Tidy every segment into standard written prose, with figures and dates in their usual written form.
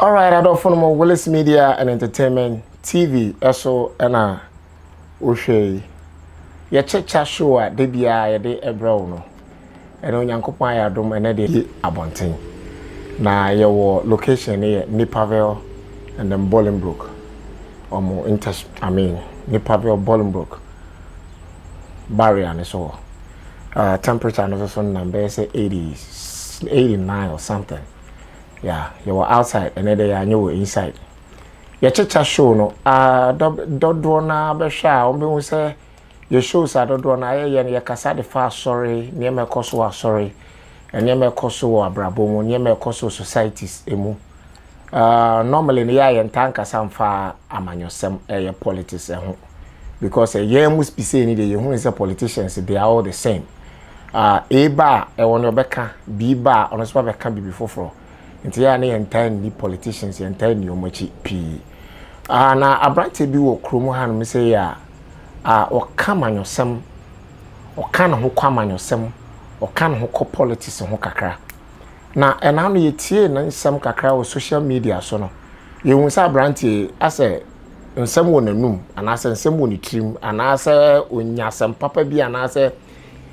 All right, I don't follow Willis Media and Entertainment TV. Also, and O'Shea. Your checha show at DBI a day a brown. And on Yankopaya Dom and Eddie Abonting. Now, your location here, Nipavel and then Bolingbrook. Or more Nipavel, Bolingbrook. Barrier and so. Temperature and also number say 89 or something. Yeah, you were outside and then you were inside. Your checha show no dodona besha ombe say your shows are dodona ye kasa de far sorry near me koso sorry and near me koso abrabo near me koso societies emu normally ne ya tanka sam fa amanyosem politics because ye must be saying the who is politicians they are all the same. A bar won your beka B bar on a spot can be before nti ya na entire ni politicians entire ni omachi p na abrante bi wo kromo ha no say ya o kamanyosem o kan ho kwamanyosem o kan ho ko politics ho kakra na ena no yetie na nsem kakra wo social media so no ye hu sa abrante ase nsem wo nanum anase nsem wo ni trim anase onyasem papa bi anase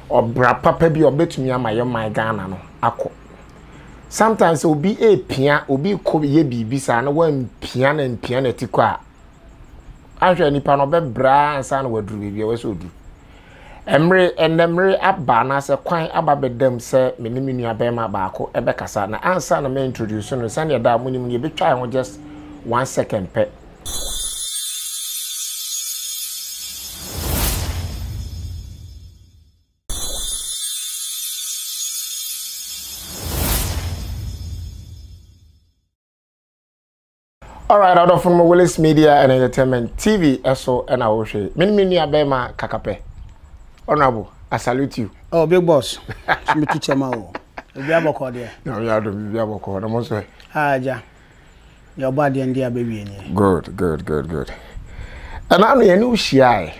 obra papa bi obetumi amaye man Ghana no akọ. Sometimes obi pia obi ko ye bibi sa na wan pia na tikwa ahwe nipa no be bra ansa na waduru bibi we so du emre aba na se kwan aba bedam se menimi nua be ma baako ebe kasa na ansa na me introduce no sa na da munimi be twa ho just 1 second pe. All right, out of from Willis Media and Entertainment TV, SO and Aoshe. Mini abema Kakape. Honorable, I salute you. Oh, big boss. Me teacher mao. You be able to there. No, you don't be able to. I'm also. Ja. Your body and dear baby. Good. And I know you know shy.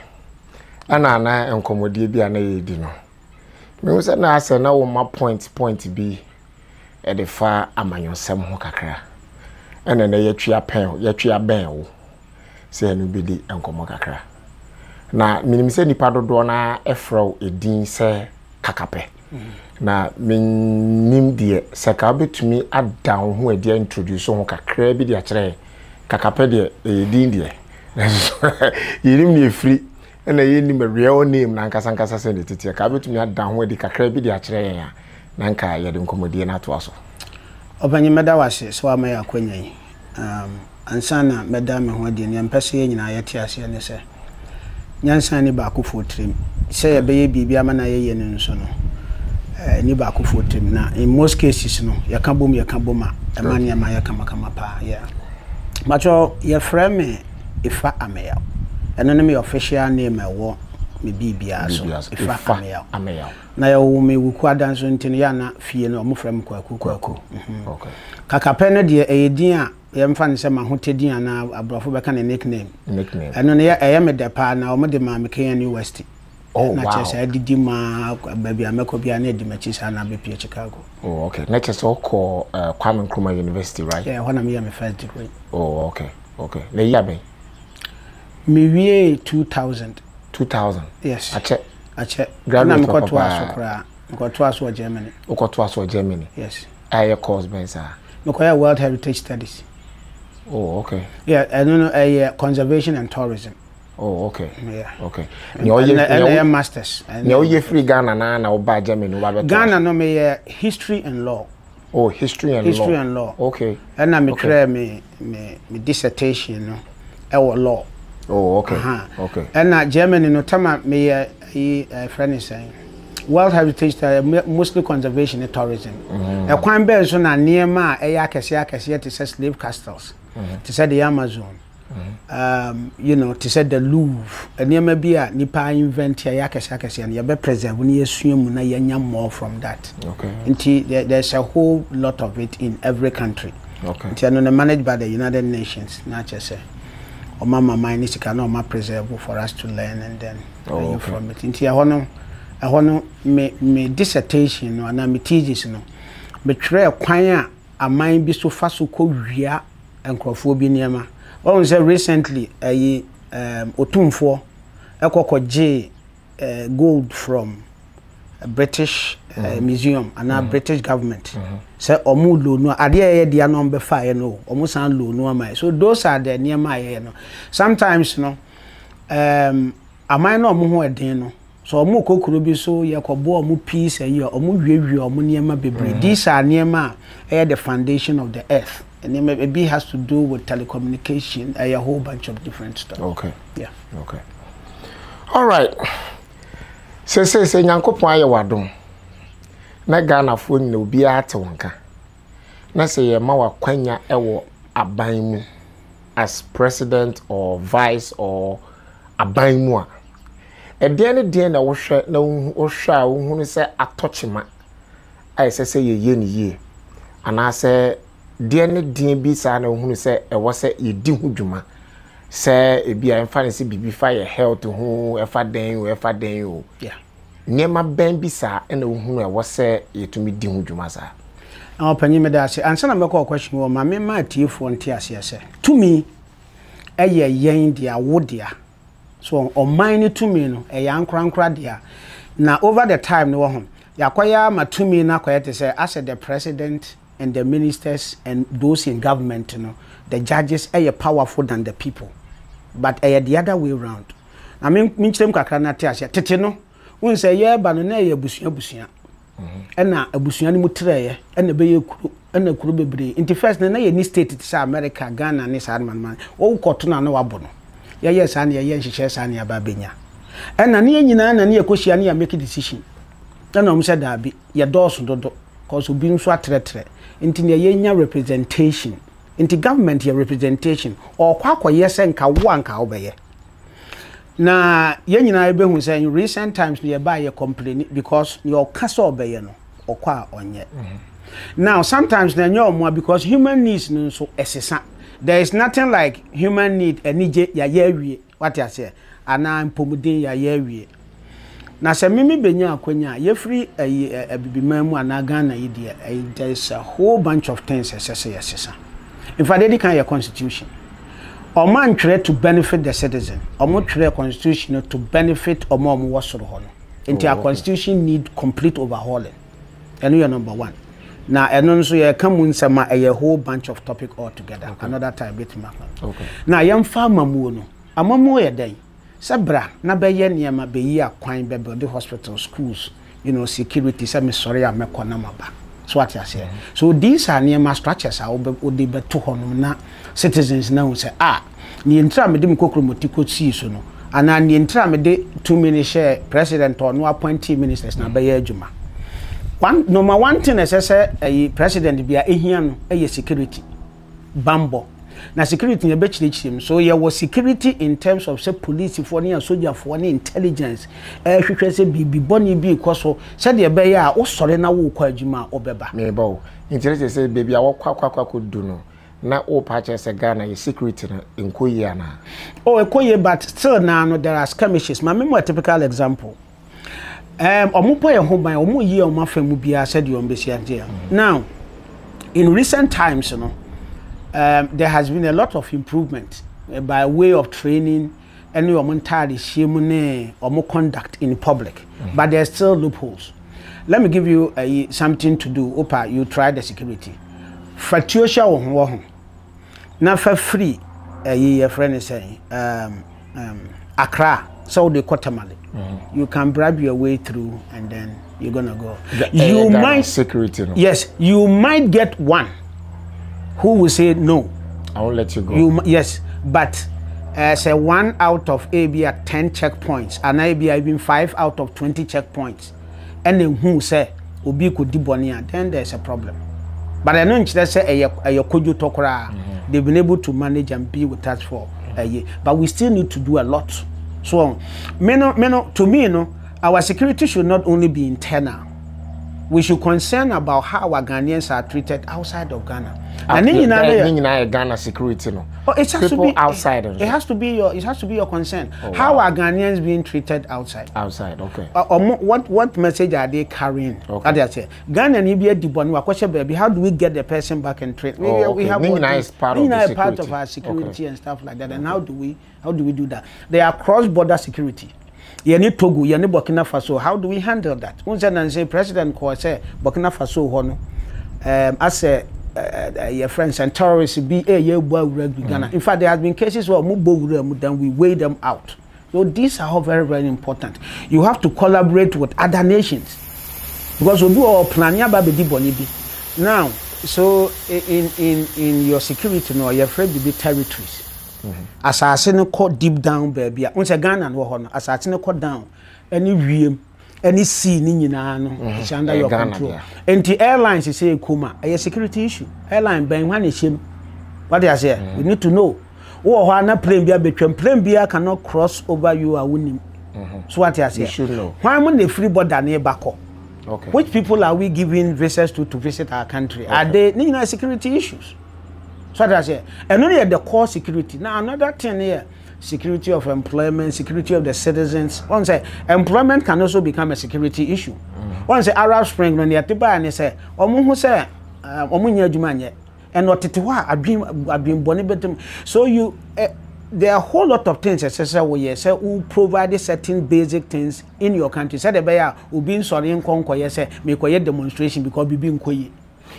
And I am commodity be an aid, you know. Me was na say na wo ma point be at the far amanyo sem ho kakra. And then ye tria ben wo say no be di enkomo kakra na minim say nipa dodo na efro edin say Kakape na minim die se ka betumi adan ho ade introduce ho kakra bi di a kire Kakape de edin die yirim ne free na ye ni real name na nkasa say ne tete ka betumi adan ho ade kakra bi di a kire ya na nka ye de nkomodie na to aso. Obanyi meda wase so ama ya kwanyan ansana meda me ho ade ne mpese nyina yete ase ne se nyansan ni ba ko fotrim se ye be bibia ma na ye ne nso no ni ba ko fotrim na in most cases no ya ka bom e ma ne ma ya kama pa yeah macho ye frame ifa ameya eno ne me official name wo me bibia so ifa ameya na ya wo me wuku adanso ntino ya na fie no mo frem kwaku okay Kakape no de edin a ye mfa ne se ma hotedin ana abrofo be ka ne nickname eno ne ya me depa na o mo de ma me Kenya University na chese adidi ma baby ameko bia na di machi sa na be pie Chicago. Oh okay, na chese ko Kwame Nkrumah University right? Yeah, when am my first degree. Oh okay na year be me wie 2000 yes ache graduate na mkoto asokra mkoto aso Germany yes aye course ben sir mkoya World Heritage Studies. Oh okay, yeah, I don't know conservation and tourism. Oh okay, yeah, okay. And masters and you free Ghana na oba Germany Ghana no me history and law. Oh, history and law. Okay. And I me try me dissertation no law. Oh, okay. Okay. And Germany no tama me friend is saying World Heritage mostly conservation and tourism. E kwan be so na niema akese to say slave castles. To say the Amazon. You know, to say the Louvre. Niema bia nipa invent ya akese and you be preserve ni assume na yanya more from that. Okay. Until there's a whole lot of it in every country. Okay. Until no managed by the United Nations, not just say. Or mama mine is ma preserve for us to learn and then from it. Until I want me dissertation no na me thesis no me try kwan a mind bi so fa so ko wia enkrofo bi niema won say recently ayi otumfo ekokogye gold from a British museum and a British government say omu lo no ade ye dia no be fa ye no omu san lo no am so those are the niema ye no sometimes no amai no omu ho eden no so omu kokoro bi so ye kobo omu peace ayi omu hwehwe omu niema bebre these are niema the foundation of the earth. And it has to do with telecommunication, a whole bunch of different stuff. Okay. Yeah. Okay. All right. Say nyankopon aye wadom. Na Ghana phone no bi ate wonka. Na say ye ma wakwanya ewo aban mu as president or vice or aban mu a. E na wo hwe na wo hwa wo hunu say atochema. Ai say ye ni ye. Ana say deɛ bi saa na ohunu sɛ ɛwɔ sɛ yɛdi ho dwuma sɛ ebi a mfa ne sɛ bibi fa yɛ health ho ɛfa den o yeah nneɛma bɛn bi saa ɛna ohunu ɛwɔ sɛ yɛtumi di ho dwuma saa panyi me da ase ansa na mɛkɔ question wɔ ma me ma tiefo nte ase sɛ tumi ɛyɛ yɛn dia wodia so ɔman ne tumi no ɛyɛ ankorankora dia na over the time no wɔ ho yakɔya ma tumi na kɔyɛ te sɛ as the president and the ministers and those in government, you know, the judges are powerful than the people. But the other way around. I mean, them kakana tiasya. Teteno, when say yeah, but no ye busia. And na busia ni mutre and the bay and the kuru bebre. In the first, na ye ni state it America, Ghana, ni man. Oh, cotton no abono. Yes, and ye she shares and ya babenya. And na ni na koshi ani make a decision. Then said that be your doors do cause being so tretre. Inti yenya representation inti government ya representation or kwa yese nka wo anka obeye na yenyina ebehu say in recent times we buy a complain because your kasa obeye no okwa onye now sometimes na nyo because human needs no so esesa there is nothing like human need enije ya yawie what you say ana mpomuden ya yawie na se mimi benya akwanya ye free abibiman mu ana Ghana yidie there is a whole bunch of things yes. In fact they can your constitution or man try to benefit the citizen or mo try constitution to benefit or more wasoro ho no into our constitution need complete overhauling and we are number 1 na eno nso ye kamu nsema a whole bunch of topic all together another time bit mark okay na yam farmer mu no amamu ye den Sabra na beye niema beyi akwan be build hospital schools you know security say me sorry am ekona maba so what you say so these are niema structures are ode be to honum na citizens now say ni entra me dem kokromotiko si so no ana ni entra me de 2 minutes share president or no appointee ministers na beye adwuma number 1 thing is say president bia ehia no security bambo na security ne bechirichim so ye was security in terms of say police for ne soldier for ne intelligence hwehwe say bibi boni bi koso say de be ya wo sore na wo kwa adwuma obeba me ba o intelligence say baby a wo kwa du no na o pa che say Ghana ye security na enkoyi ana ekoyi but still now no there are skirmishes ma me a typical example omupo ye ho ban omu yi o mafamu bia said you ombesi ante now in recent times you know there has been a lot of improvement by way of training and your mentality or conduct in public, but there are still loopholes. Let me give you something to do. Opa, you try the security. Fatuosha wo na for free. Your friend is saying Accra, so the Kotamale. You can bribe your way through, and then you're gonna go. You might security. No? Yes, you might get one who will say no. I won't let you go. Yes, but say 1 out of maybe 10 checkpoints, and maybe even 5 out of 20 checkpoints, and then who say obi could dibonia, then there's a problem. But I know that say a kojo tokra, they've been able to manage and be with us for a year, but we still need to do a lot. So, to me, our security should not only be internal. we should concern about how our Ghanaians are treated outside of Ghana. And in Ghana security, no. Oh, it has people to be outside. It has to be your concern. How are Ghanaians being treated outside? Outside, okay. What message are they carrying? Okay. Ghana need be a debon. Question, baby, how do we get the person back and train? We have part of our security and stuff like that. And how do we do that? They are cross-border security. You need Togo, you need Burkina Faso. How do we handle that? One say President ko say Burkina Faso hono as your friends and terrorists be Ghana. In fact, there have been cases where then we weigh them out. So these are all very, very important. You have to collaborate with other nations because we do all planning about the bonibi. Now, so in your security, no, you're afraid to be territories. Assassin caught deep down, baby. Once a gun and war, assassin caught down any realm, any scene in it's under your control. And the airlines is say Kuma, a security issue. Airline bang one is him. What they say, we need to know. Oh, Hana plane beer between plane beer cannot cross over you are winning. So what they say, you should know. Why when the free border near Bako? Okay. Which people are we giving visas to visit our country? Okay. Are they security issues? So that's it. And only at the core security. Now another thing here, security of employment, security of the citizens. One say employment can also become a security issue. One say Arab Spring when they are tiba and they say, who say omunya jumanye and what titiwa I've been born. So you there are a whole lot of things say who provide certain basic things in your country. Say the bear who been sorry in Congo say make a demonstration because we been koyi.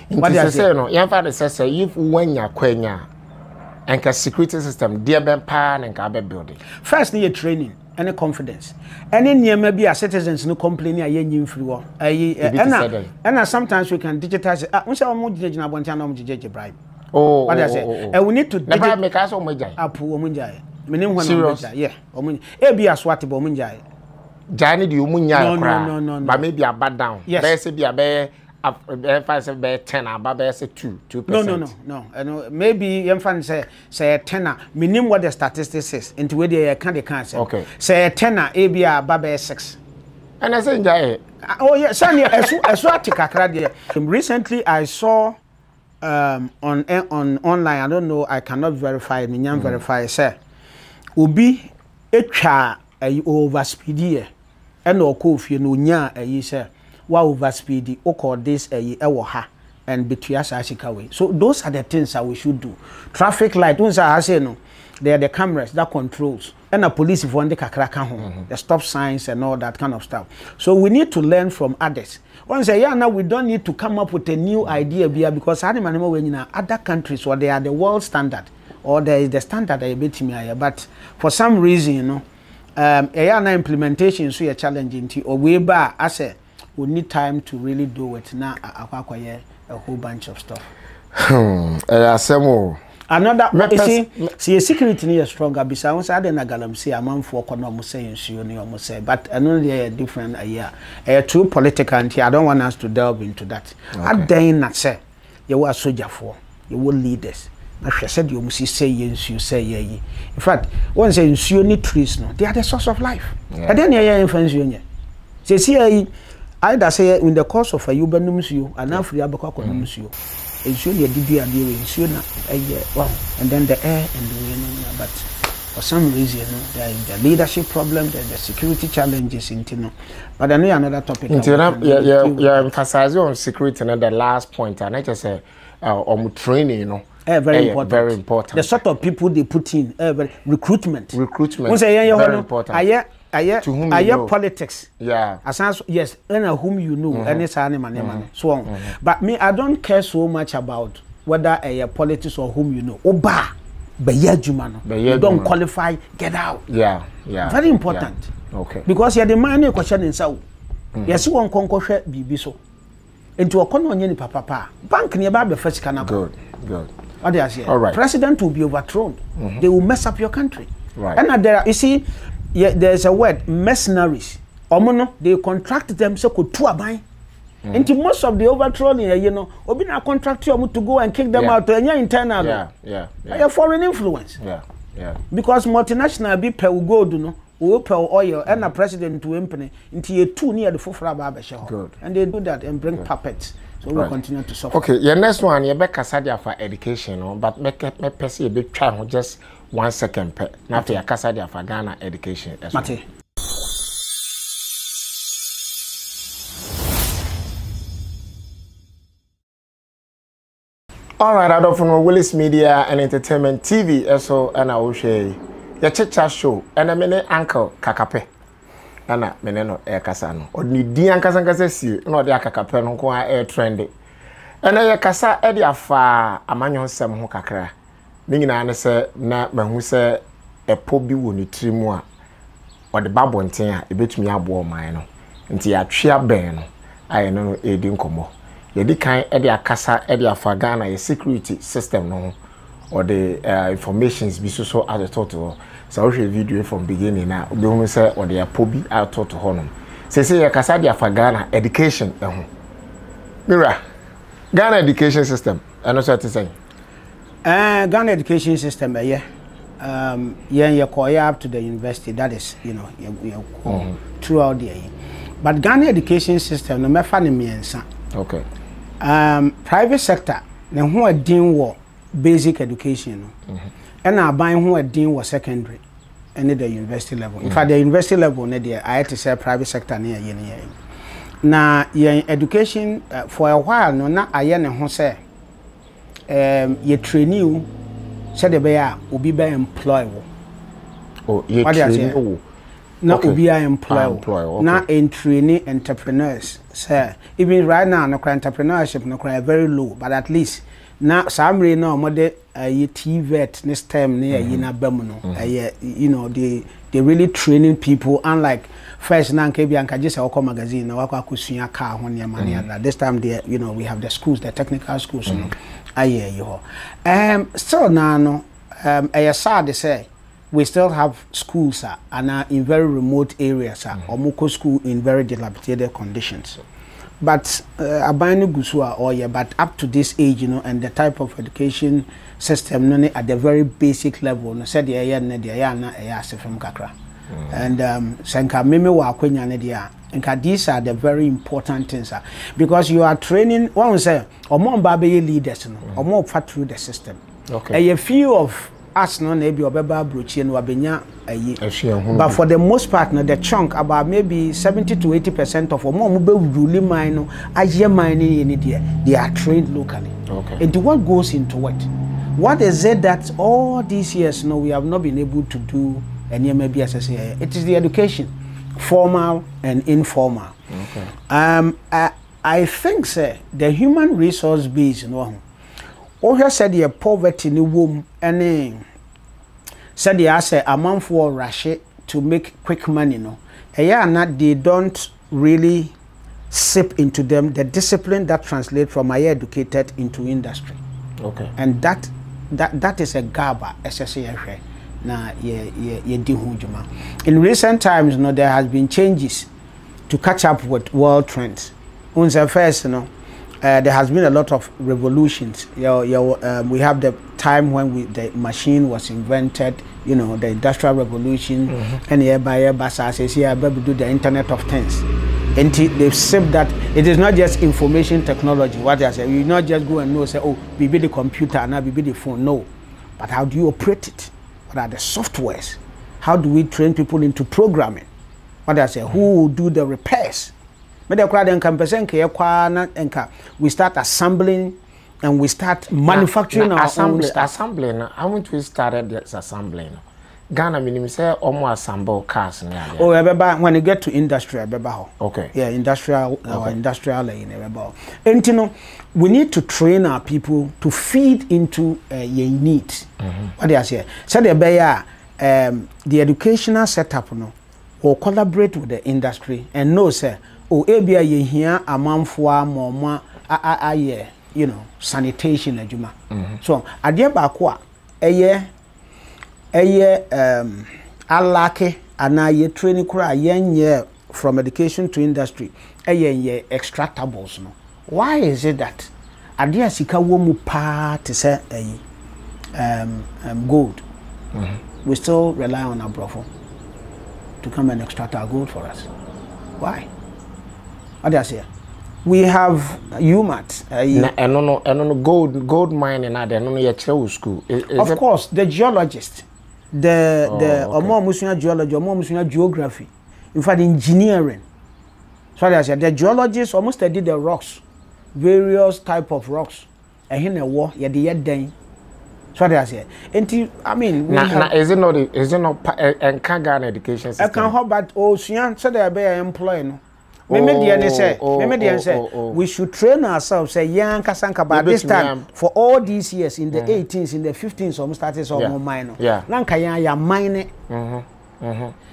What they say no, your father says if when you kwenya and ka security system dear ben pan and ka building. First need training and confidence. Any near maybe a citizens no complaining a free war. And sometimes we can digitize it. We say omo jina bontiano omo bribe. Oh, what I say? And we need to digitize make us omo jai. Apu omo jai. Menim when omo jai. Yeah, omo. E be aswati bo omo jai. Jai need you omo jai. No. But maybe a bad down. Yes. Be a be if I say 10, I say 2%. No. And maybe your fan say 10. Minimum what the statistics is. Into where they can't say. Okay. Say 10. AB Baba 6. And I say, oh yeah, Sanya. I saw Kakape. Recently, I saw on online. I don't know. I cannot verify. Minyan verify. Say, Ubi echa overspeed and or kofi no nya say. Wa overspeed or this ha and between us way. So those are the things that we should do. Traffic light, once I say no, they are the cameras that controls and the police if one the kakraka home, the stop signs and all that kind of stuff. So we need to learn from others. Once a year now we don't need to come up with a new idea because when in other countries or they are the world standard or there is the standard but for some reason implementation so a challenging or we bar as a we need time to really do it. Now, a whole bunch of stuff. Another, see, security is stronger. Besides, I didn't galam see a man for economic saying, almost say, but another different too political, and I don't want us to delve into that. I dare not say you were soldier for you will lead us. I said you must say yes, you say ye. In fact, one says you need trees, no, they are the source of life. And then you influence you. See, I say in the course of a Uber you and now free Abaka you. And soon you did and you soon and then the air and the wind. But for some reason, there is the leadership problem, there's the security challenges in Tino. But I know another topic. You're emphasizing on security and the last point, and I just say training, you know. Very important. Very important. The sort of people they put in, recruitment. Very important. To whom you know. Politics. Yeah. Yes, and whom you know, and it's animal, so on. But me, I don't care so much about whether a politics or whom you know. Oba, you don't qualify, get out. Yeah. Very important. Yeah. Okay. Because you're the money question in South. Yes, you won't conquer be so. Into a corner papa. Bank nearby the first canal. Good. What they are saying. All right. President will be overthrown. They will mess up your country. Right. And there, you see. Yeah, there's a word, mercenaries. Omono, they contract them so could to buy. Into most of the overthrowing, you know, Obina contract you to go and kick them out and internal. Yeah. Foreign influence. Yeah. Because multinational be per go do no. open oil and a president to implement into a 2 near the Fufra Barber Show. Good. And they do that and bring puppets. So we'll continue to suffer. Okay, your next one, you back Casadia for education, but make a big try just 1 second. Now for your Casadia for Ghana education. Mate. All right, I don't from Willis Media and Entertainment TV, so and I will share your chicha show and a minute uncle Kakape. Nana meneno e kasa no oni di ankasa nkasa si no de Kakape no ko e trendy ena ye kasa e de afa amanyo nsem ho kakra ni nyina ne se na mahu se epo bi woni trimu a o de babonten a ebetumi abo oman no nti ya twea ben no aye no e di nkomo ye di kan e de akasa e de afa Ghana ye security system no or the informations bi so at the total. So I show video from beginning now. We will say or the pobi out to honum. Say ya Casadia for Ghana education. Mira, Ghana education system. I know what to say. Ghana education system, yeah. You call up to the university. That is, you throughout the year. But Ghana education system, no matter the okay. Private sector, now who are doing what basic education. And I buy who are doing was secondary and the university level. In fact, the university level, I had to say private sector near year. Now, your education for a while, no, not I who say, you train you, said the bear will be employable. Oh, you train not will be employable. Not in training entrepreneurs, sir. Even right now, no entrepreneurship, no very low, but at least. Now, some no mother TVET next time near Yina Bemuno. They really training people. Unlike first now, Kebianka just a magazine. Now, I could see a car when your money. This time, they we have the schools, the technical schools. So now, I sad to say, we still have schools and in very remote areas. Or Moko school in very dilapidated conditions. But abani gusua or yeah, but up to this age, and the type of education system, at the very basic level, no said from Kakra, and senka mimi wa kwenya nedia, and these are the very important things, because you are training. One will say, or more baby leaders, or more fat through the system. Okay, a few of us no maybe obeba brochi and wabenya but for the most part no the chunk about maybe 70 to 80% of more really mine aye mining in they are trained locally. Okay, and what goes into it? What is it that all these years we have not been able to do? And maybe as I say, it is the education, formal and informal. Okay, I think the human resource base or said the poverty in the womb and said the asset a month for rush to make quick money. They don't really sip into them the discipline that translates from higher educated into industry. Okay. And that is a gaba SSA. In recent times, there has been changes to catch up with world trends. First, there has been a lot of revolutions. We have the time when the machine was invented, the industrial revolution, and do the Internet of Things. And they've said that it is not just information technology. What they say, you not just go and know, say, oh, we be the computer and now we be the phone. No, but how do you operate it? What are the softwares? How do we train people into programming? What they say, who will do the repairs? We start assembling and we start manufacturing our own stuff. Assembling, haven't we started this assembling? Ghana minimum say almost assemble cars. Oh, when you get to industry, okay. Yeah, industrial and we need to train our people to feed into your needs. What they say? So the educational setup will collaborate with the industry and know say, oh, ABA ye here a month for more sanitation ajuma. So adia bakwa alake ana ye training kura ye from education to industry ye extractables no. Why is it that adia sika wo mu pa to say gold? We still rely on our brofo. to come and extract our gold for us. Why? What do I say? We have UMAT. No, gold mining. I don't know your school. Of course, the geologist, the geology, geography. In fact, engineering. So I said the geologists almost study the rocks, various type of rocks. And here war, yeah, the then. So I said, I mean, is it not and Kagan education system? I can hope that Ocean so they be employed. We should train ourselves. Say, young Kasanka, by this time for all these years in the 18s, in the 15s, almost started some more minor. Yeah, Lankaya, ya mine.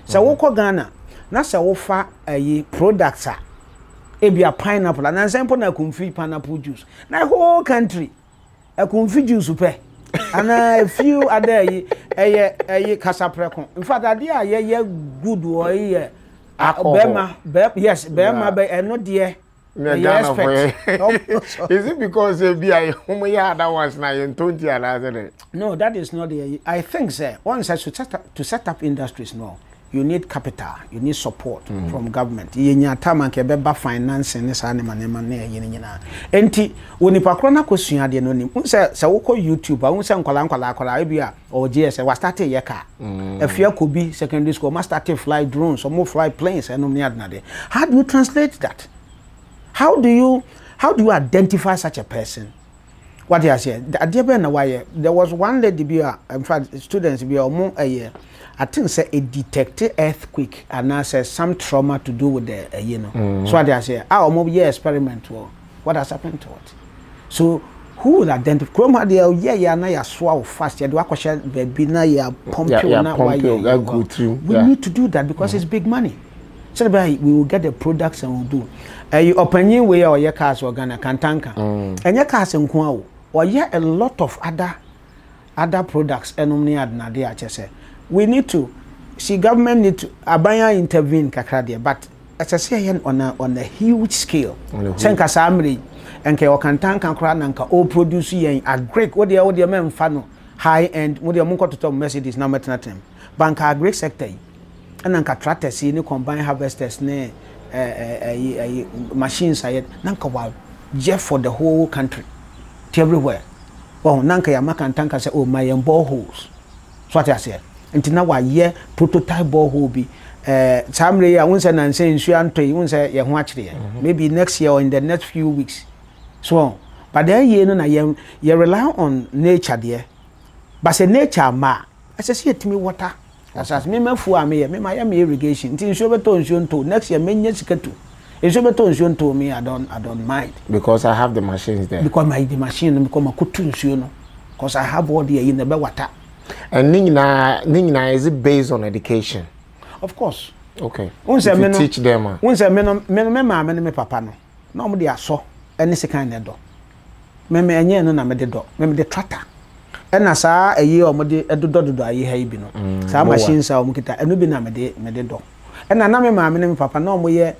So, Woko Ghana, Nasa offer a products. It be a pineapple, and I'm saying, I can feed pineapple juice. Now, whole country, I can feed juice, and a few other a Casaprecon. In fact, I dear, good way. Yes, Bema, and not dear. Is it because that was 20? No, that is not the. I think, sir, once I should set up industries now, you need capital, you need support from government. You need time and kebeba financing this animal yina. Enti unipakrona question de no nim. Unse se wo YouTube, unse nkwala ebia or GS was started yeka. If you could be secondary school, must start fly drones or more fly planes and no. How do you translate that? How do you identify such a person? What I said, there was one lady in fact students be almost a year. I think say a detected earthquake and now says some trauma to do with the So what I say, our mobile experiment what has happened to it. So who will identify Chroma de na ya swallow fast ya do akwasha baby na ya pump na why go through. We need to do that because it's big money. So we will get the products and we'll do. You open way or your cars or Ghana Kantanka. And your cars in Kwao. Or a lot of other products and we need to see government need to abaya intervene kakra but as I say on a huge scale senka samri enke okantan kan kra nanka all produce yen agree what the men fano high end what the monko to Mercedes na metnatem bank agri sector and nanka tractors ni combine harvesters ne machines ayet nanka wa jeff for the whole country everywhere. Oh, nanka ya makantanka say oh my boreholes. So what I said. Until now a year prototype borehole be samre ya won say nan say nsu antoi won say ye ho akire. Maybe next year or in the next few weeks. So but then ye no na ye rely on nature there. But say nature ma as say etimi water. As me mafu ame ye me ma me irrigation. Nti nsu beto nsu nto next year menye sikatu. Nsu beto nsu nto me I don't mind because I have the machines there. Because the machine because makutu nsu no. Because I have all the in the water. And Ningna is it based on education? Of course. Okay. You teach them. Unse me papa no. No mo dey aso any second na do. Me enye no na me de do. Me de tractor. E na saa eyi o mo de edododo ayi ha bi no. Saa machine saa o mo kita eno bi na me de do. E na me maame ne me papa na o mo ye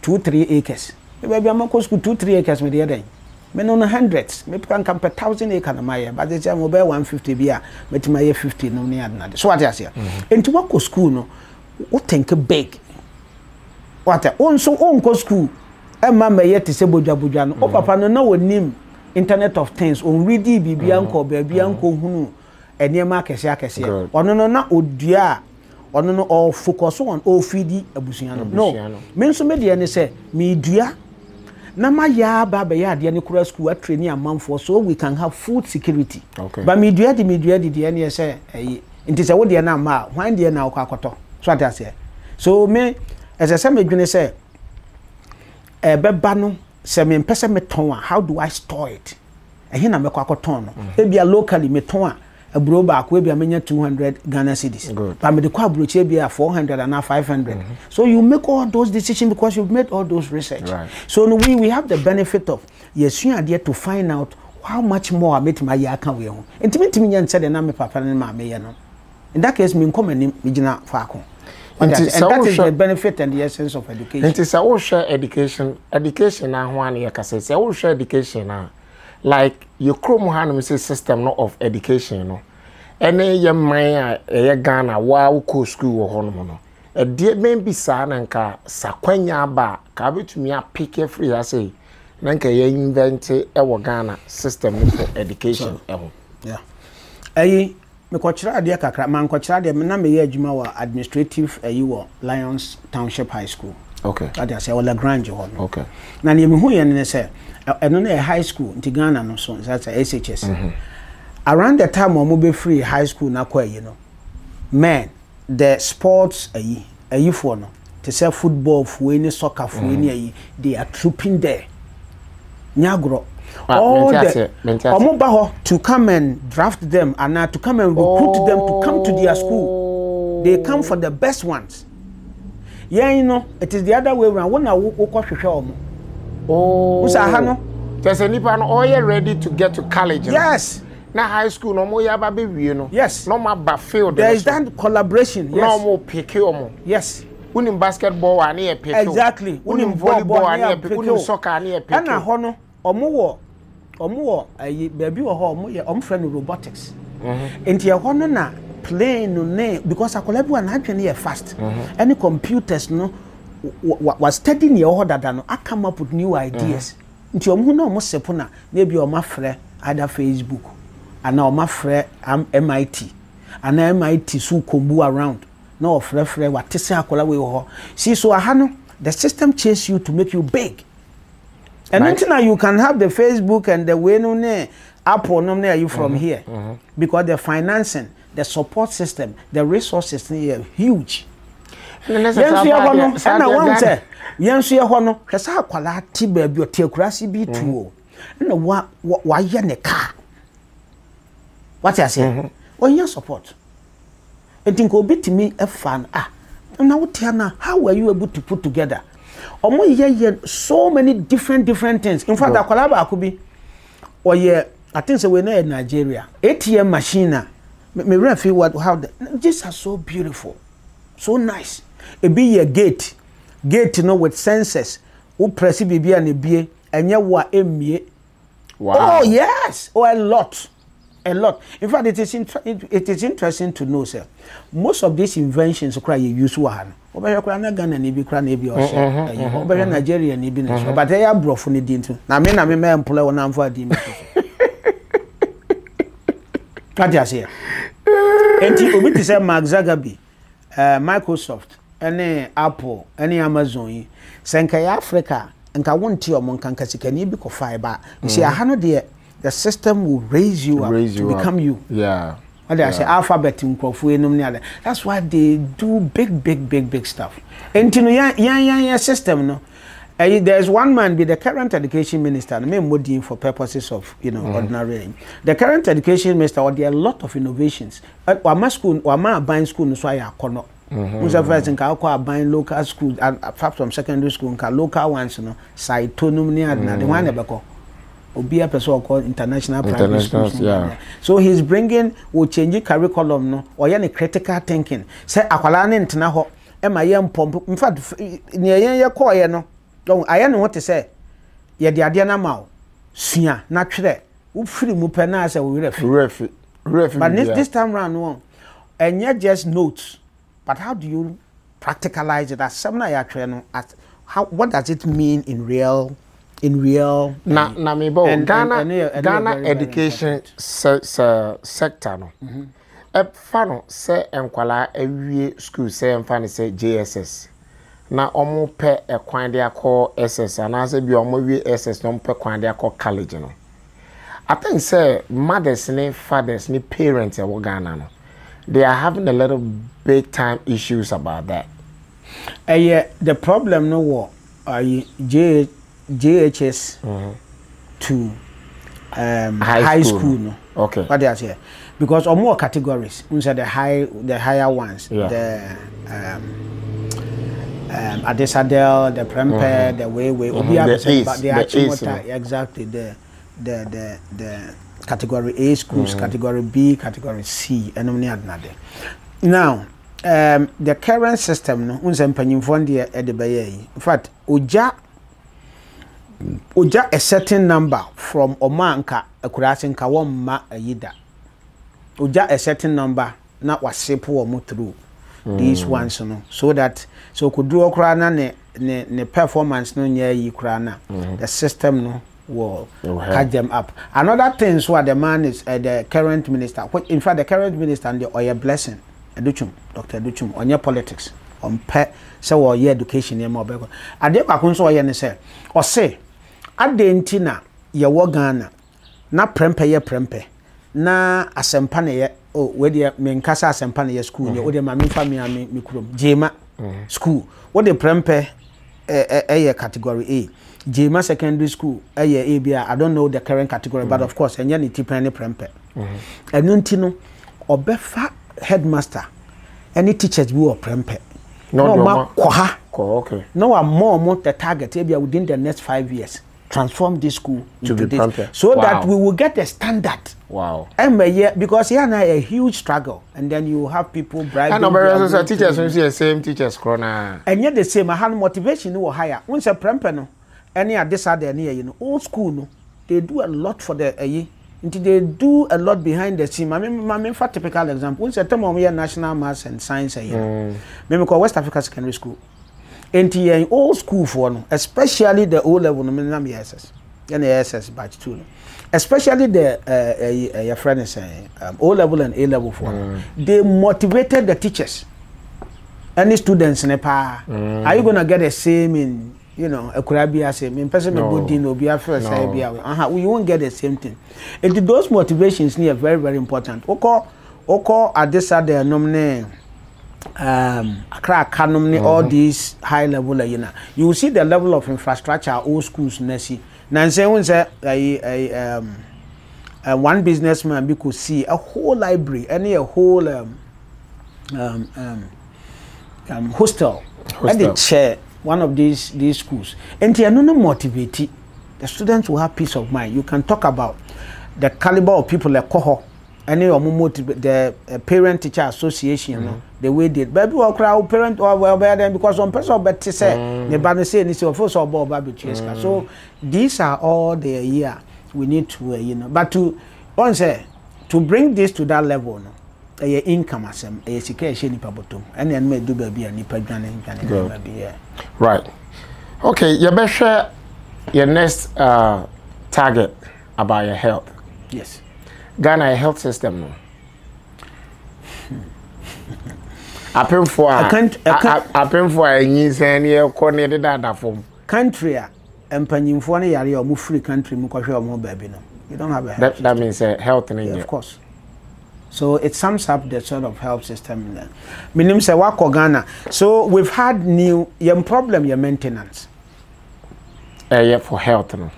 2-3 acres. E ba bi amako school 2-3 acres me de den. Me no hundreds, me can come per 1,000 acre na my but they say mo be 150 bia, me ti my 50 no near na. So what I say? Into what go school no, what think big. What on so on go school. E ma me yet say bodwa no. O papa no na wonim internet of things on ready bibia nko baabi anko hunu enema akese. Ono no na odua ono no all focus on all feedi abusuan no. Me nso me de ne say me dua Nama ya baba ya de kura school at training a month for so we can have food security. Okay. But me dua the any say nti say wo de na ma hwan de na akoto. So what I say. So me as I say me dwene say beba no say me pese me ton how do I store it? Ehe na me akoton no. Ebia locally me ton aburo ba ko ebia menya 200 Ghana cedis. But me de kwa abrochi ebia 400 and 500. So you make all those decisions because you've made all those research. Right. So we have the benefit of yes you are there to find out how much more I make my year can we on. Intimately me said na me papa na ma me no. In that case me come me gina faako. And that is the benefit and the essence of education. It is a share education na ho an yakase say wo share education na like your Chrome hand say system no of education no. Any young man Ghana wa ko school wo hono no. a dear maybe sananka sakwanya ba ka betumi apike free ase nanka ye invent e Ghana system for education yeah ayi me kwachira ade kakra man kwachira ade na me ye adwuma wa administrative ayi wo Lions Township High School. Okay. That is a Lagrange hall. Okay. Na me hu ye ne say eno na high school nti Ghana no so that's SHS. Around the time we be free high school na kwa you know. Man, the sports ayi for no. To say football for any soccer for any they are trooping there. Nyagro. All the to come and draft them and to come and recruit them to come to their school. They come for the best ones. Yeah, you know, it is the other way around. When I walk there's a nipa no all ready to get to college. Yes. Na high school no more ya baby we no. Yes. No more backfield. There is that collaboration. Yes. No more pick omo. Yes. Unim basketball and near pick. Exactly. Unim volleyball and near pick. Unim soccer and near pick. Na hono omo ayi baby wo ho omo friend robotics. Enti ya hono na plane no ne because akolabu an adwene fast. Any computers no was studying your order than I come up with new ideas. Nti omo na omo sepona na bi omo afre either Facebook and now omo afre MIT and MIT so kombu around na ofre what say akola we ho see so aha no the system chase you to make you big and until now you can have the Facebook and the way no ne Apple no ne you from here because the financing the support system the resources are huge. Yensu ya hono na wan say yensu ya hono hwesa akwala ti ba bi otekurasi bi tuo na wa ye ne ka what you say on support and think obitimi e fan na wotia na how were you able to put together omo ye so many different things in fact akwala ba akubi oye I think say we na Nigeria ATM machine me refi what how these are so beautiful so nice. It be a gate you know with sensors who press bibia na bie enye wa emie. Wow. Oh yes, oh a lot. In fact it is interesting to know sir most of these inventions cry you use one obere kra na Ghana na bi kra na bi o se obere Nigeria na bi na so but ya brofo ne di ntu na me employ won amfo adi me kadia say enti obi ti say Mark Zuckerberg Microsoft any Apple any Amazon yi senka ya Africa nka wonti omo nka kasikani bi ko fiber you see aha no the system will raise you up to become you. Yeah. And I say alphabet nkofo enum ne that's why they do big stuff. And you know yeah system no there's one man be the current education minister me modin for purposes of ordinary the current education minister or there are a lot of innovations wama school wama buying school no so ya kono who's first nka akwa buying local school apart from secondary school nka local ones no saitonum ne adna the one ebeko obi a person called international private schools yeah. So he's bringing will change curriculum no or any critical thinking say akwala ne ntena ho e ma ye mpompo in fact ne ye call ye no don aye ne what to say ye de ade na ma sua na twere wo firi mu pe na say wo refi but this time round no and yet just notes but how do you practicalize it as something ya twere no how what does it mean in real na me bo Ghana education sector no e fa no se enkwala awie school se emfa ne se JSS na omo pe ekwan de akọ SS ana se bi omo wie SS no pe kwan de akọ college no I think say mothers and fathers and parents in Ghana no they are having a little big time issues about that. Yeah, the problem no what JHS to high school no. Okay. What they are saying because or more categories. We say the higher ones. Yeah. The Adesadel, the Prempe, the way the exactly the category A schools, category B, category C, and only another. Now, the current system no unse mpanyimfo de e de baye. In fact, oja a certain number from omanka akurase nka won ma ayida. Oja a certain number na wasepo omo through. these ones no so that so could do okra na ne performance no nya yi kra na the system no will catch them up. Another thing so the man is the current minister, which in fact the current minister and the Oya Blessing Educhum, Dr. Educhum on your politics on so your education ya mo be ko ade kwakon so ye ne say o say ade ntina ye wo Ghana na prempe na asempa ne ye oh we dey me nkasa asempa ne ye school ye we dey ma me fa me kurom jema school we dey prempe category A jema secondary school A bia I don't know the current category but of course enya ni tipani prempe enu ntino obefa headmaster any teachers bi or prempe no ma kwa okay no more the target maybe within the next 5 years transform this school to be this so that we will get a standard. Wow. And because here now a huge struggle and then you have people bribing and teachers when the same teachers corona and yet the same I had motivation no higher once a prempe no any at this other near you know old school no they do a lot for the they do a lot behind the scene. I mean for typical example once a time we national maths and science maybe call West Africa Secondary School in old school for no, especially the O level no me SS and SS batch 2 no. Especially the your friend is saying O level and A level for they motivated the teachers any students in are you going to get the same in you know a Kurabia same in person no be first we won't get the same thing and those motivations are very very important oko at this side there nominate all these high level you will see the level of infrastructure old schools nesi now say one businessman we could see a whole library and a whole hostel and they chair one of these schools and they are not motivated the students will have peace of mind you can talk about the caliber of people like cohort any the parent teacher association the way they baby or crowd parent or well then because one person better say the banner say this first of all so these are all the year we need to but to bring this to that level income as a security pabotum and then may do baby and right okay you better share your next target about your health. Yes. Ghana health system no. Apem for any senior coordinated data form. Country empanyimfo na yare omo free country mu kwahwe omo baby no. You don't have a health that means health in India. Of course. So it sums up the sort of health system in there. Minim say wako Ghana. So we've had new problem your maintenance. Yeah, for health no.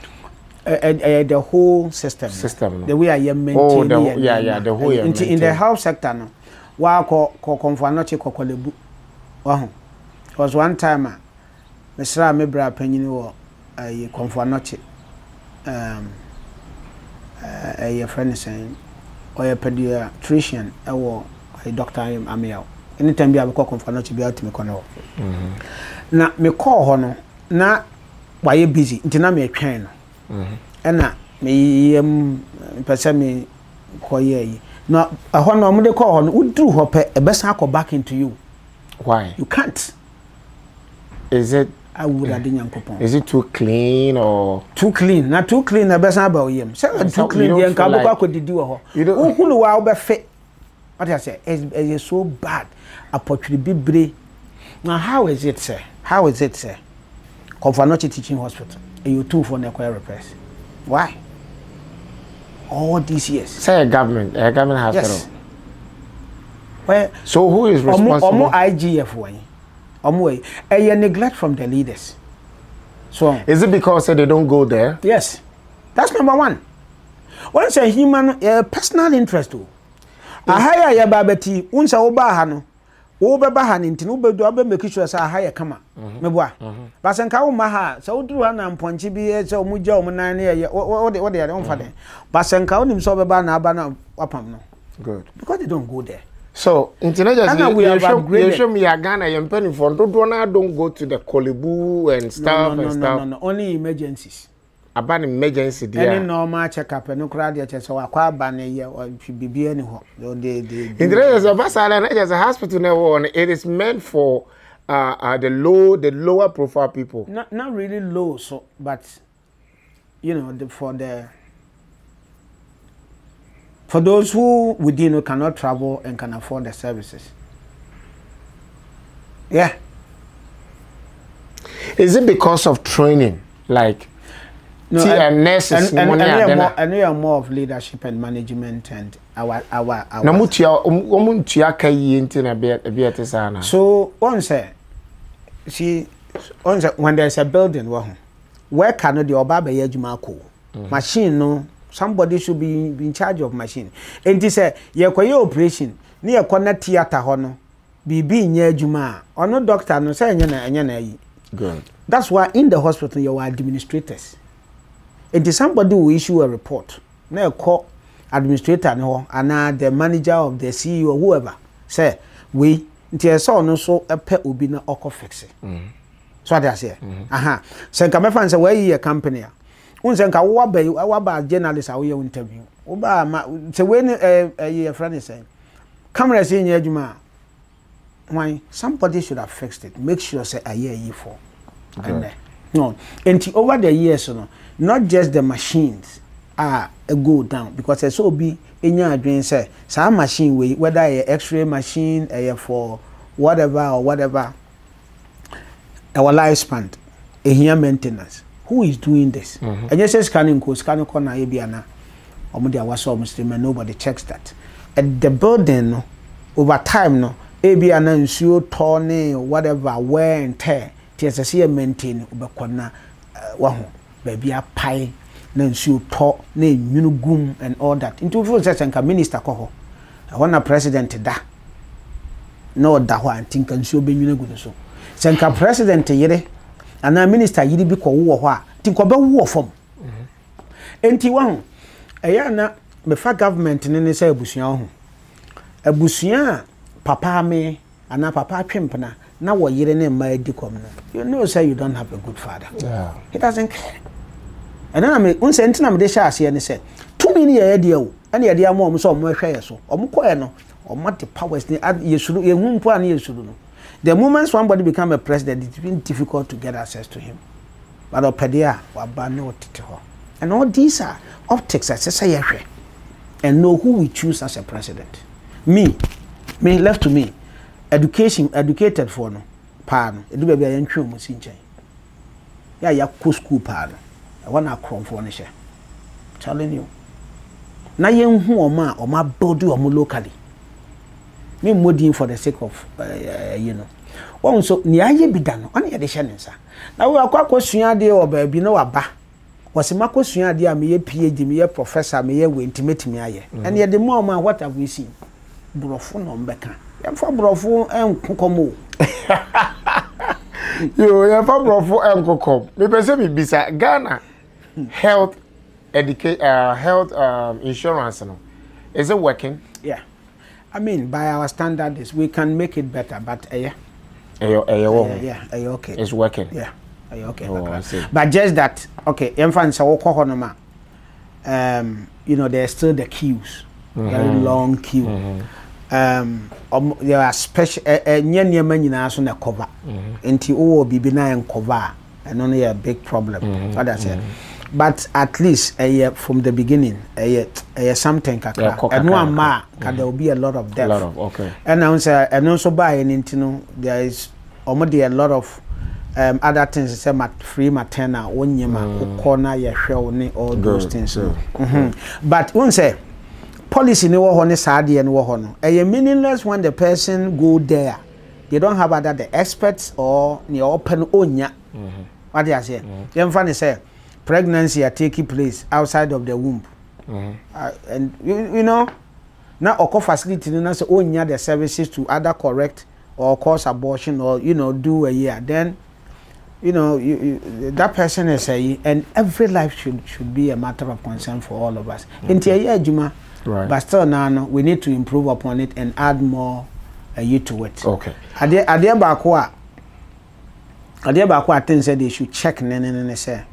The whole system no? The way I am maintaining the whole in the health sector no wa ko konfanoche kokolebu wahu was one time mesra mebra panyini wo konfanoche your friend saying or a pediatrician or a doctor amiao anytime be abeko konfanoche be out me kono na me call hono na why busy ntina me twen no ena me pese me koye no ahon no de call no udru ho pe e besa akọ back into you. Why? You can't. Is it I would have done yankopon. Is it too clean or too clean? Not too clean na besa ba oyem. Say too clean yen ka boko akodidi wo ho. You hulu wa obe fe. What I say is so bad. Apotri bibre. Now how is it sir? How is it sir? Confanochi teaching hospital. You two for the repairs. Why? All these years. Say a government hospital. Yes. Where so who is responsible? IGF way. A neglect from the leaders. So is it because they don't go there? Yes. That's number one. Once a human personal interest too. A higher ya babeti unsa obahano. Obebahan intin ubedu abe make sure say higher kama. Meboa. Basenka wo maha so uduru ha na mponchi bi so muja wo nan ne what they are on for them. Basenka wonim so obeba na aba na wapam no. Good. Because they don't go there. So, you show me a Ghana, you're penny for don't go to the Kolebu and stuff no. Only emergencies. aba ne emergency dia any normal checkup no crowd dey say wakwa aba ne ye bibia ni ho they in the rest of us and as a hospital now it is meant for the lower profile people. Not really low, so but you know for those who within who cannot travel and can afford the services. Yeah. Is it because of training, like no, nurses? And we are more of leadership and management and our. So when there's a building, where can the Obaba Yajumako machine no? Somebody should be in charge of machine. And he said, "Ye operation near corner theater hono, be near Juma or no doctor no say anyana." Good. That's why in the hospital you are administrators. It is somebody who issue a report. Now call administrator no and the manager of the CEO or whoever say we until so so a pet will be no oko fix it. So that's it. Aha. So come find say where your company. Unse nka wo ba journalist a wo ye interview. Wo ba say when a friend is saying camera say nya adwuma. Why somebody should have fixed it. Make sure say a year for. And no. And over the years no, not just the machines are go down because there's so be enya adwen say some machine we whether a x-ray machine for whatever our lifespan a here maintenance. Who is doing this? And just scanning corner Abiana or Mudia was almost and nobody checks that. At the building over time no Abiana and Sue Tony or whatever wear and tear. TSC maintain Ubakwana baby a pie, then Sue talk, name Munugum and all that. Into a minister coho. I want a president da. No da one think and so be Munugun so. Senka president yere. And a minister yidi bi ko wo ho a tinko be wo fom enti wa eya na me fa government ne say abusua papa me ana papa twempna na wo yire ne ma edikom no you know say you don't have a good father. Yeah, he doesn't care. And then me unse entina me de sha ase ne say to me ne ye de o ene ye de am so mo hwe ye so omo koye no omo the powers ne yesuru ye hu mpo an yesuru no. The moment somebody become a president, it's been difficult to get access to him. But Opedia, and all these are optics as I say, and know who we choose as a president. Me left to me, educated for no, pardon. It do be a entry musinche. Ya school pardon. I want to crom for share. Telling you. Na yen who or ma body or locally. Me modin for the sake of you know. One so ni aye bi da no on ye de hye nsa na we akwa sua de o ba bi no aba wose mako sua de a me ye PhD me ye professor me ye we intimately aye and ye de more man what have we seen brofo no mbeka ye fa brofo enkokomo yo ye fa brofo enkokom me pese bi bisa Ghana health insurance no is it working? Yeah, I mean by our standards we can make it better but yeah, okay. It's working. Yeah, okay. Oh, I see. But just that, okay. Infants you know, there's still the queues, very long queue. There are special. Na cover. Until bibina and cover, and only a big problem. What I said. But at least from the beginning, something and one ma there will be a lot of death. Okay. And also by an intino there is already a lot of other things say free maternal onyema corner all those things. But one say policy ni wo ho ne saade ni wo ho no meaningless when the person go there. They don't have other the experts or the open onya. What do you say? Them funny say pregnancy are taking place outside of the womb. And you know, now occur facility na say onya the services to either correct or cause abortion or you know do a year. Then you know that person is a and every life should be a matter of concern for all of us. Right. But still now we need to improve upon it and add more you to it. Okay. Adia bakwa things that they should check say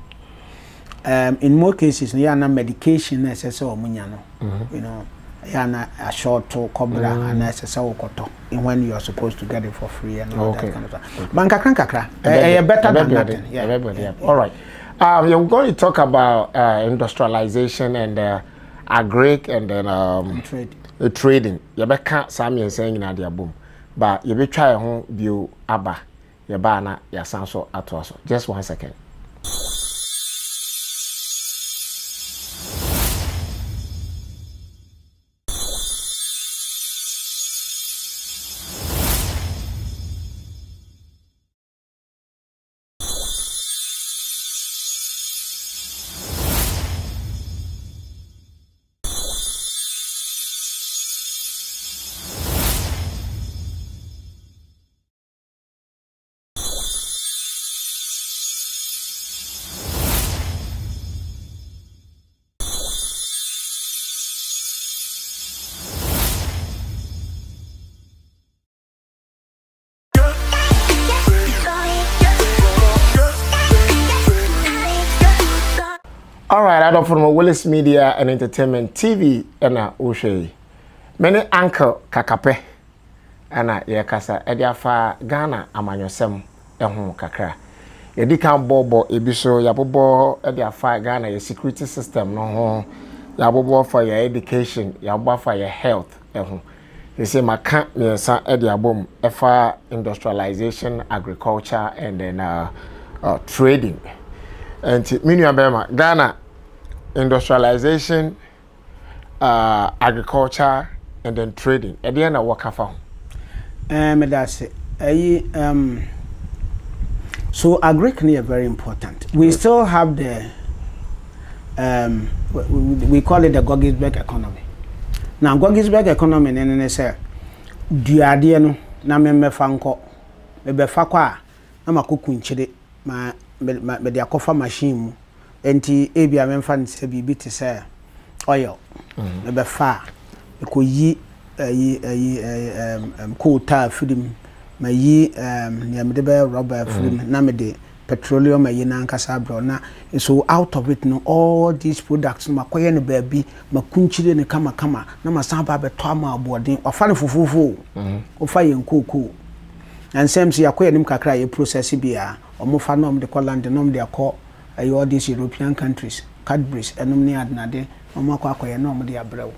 in more cases, you na medication necessary or munyano. You know, yana a short to cobra and necessary koto. When you are supposed to get it for free and all that kind of stuff. Banka kakra, better than nothing. Yeah. All right. You're going to talk about industrialization and agric and then trading. You can't Samuel saying in idea boom, but you be try home view aba your bana your sanso atoso. Just 1 second. All right, I don't from Willis Media and Entertainment TV and Oshe. Many uncle Kakape and Yakasa Ediafa Ghana amanyosem ehun kakra. Yedi kan bobo ebiso yabobo Ediafa Ghana your security system no ho yabobo for your education yabobo for your health ehun. You say maka me san ediabom efa industrialization, agriculture and then trading. And minu abema Ghana industrialization, agriculture, and then trading. At the end of work that's it. So agriculture is very important. We still have the we call it the Goggisberg economy. Now Goggisberg economy nene say duade no na me fanko me be fakwa na makoku nchire ma me de akofa machine mu enti ebia memfa nse bibi te say oil me be fa ko yi quota fidim ma yi ne me de be rubber fidim na me de petroleum ayi na nkasa bro na so out of it no all these products makoye ne baabi makunchire ne kama na masaba be to ama abodin ofa ne fufufu ofa yen koko and same see yakoye nim kakra ye process bia omofa nom de Holland nom de akọ all these European countries Cadbury's enum ne adnade omakọ akoye nom de abrew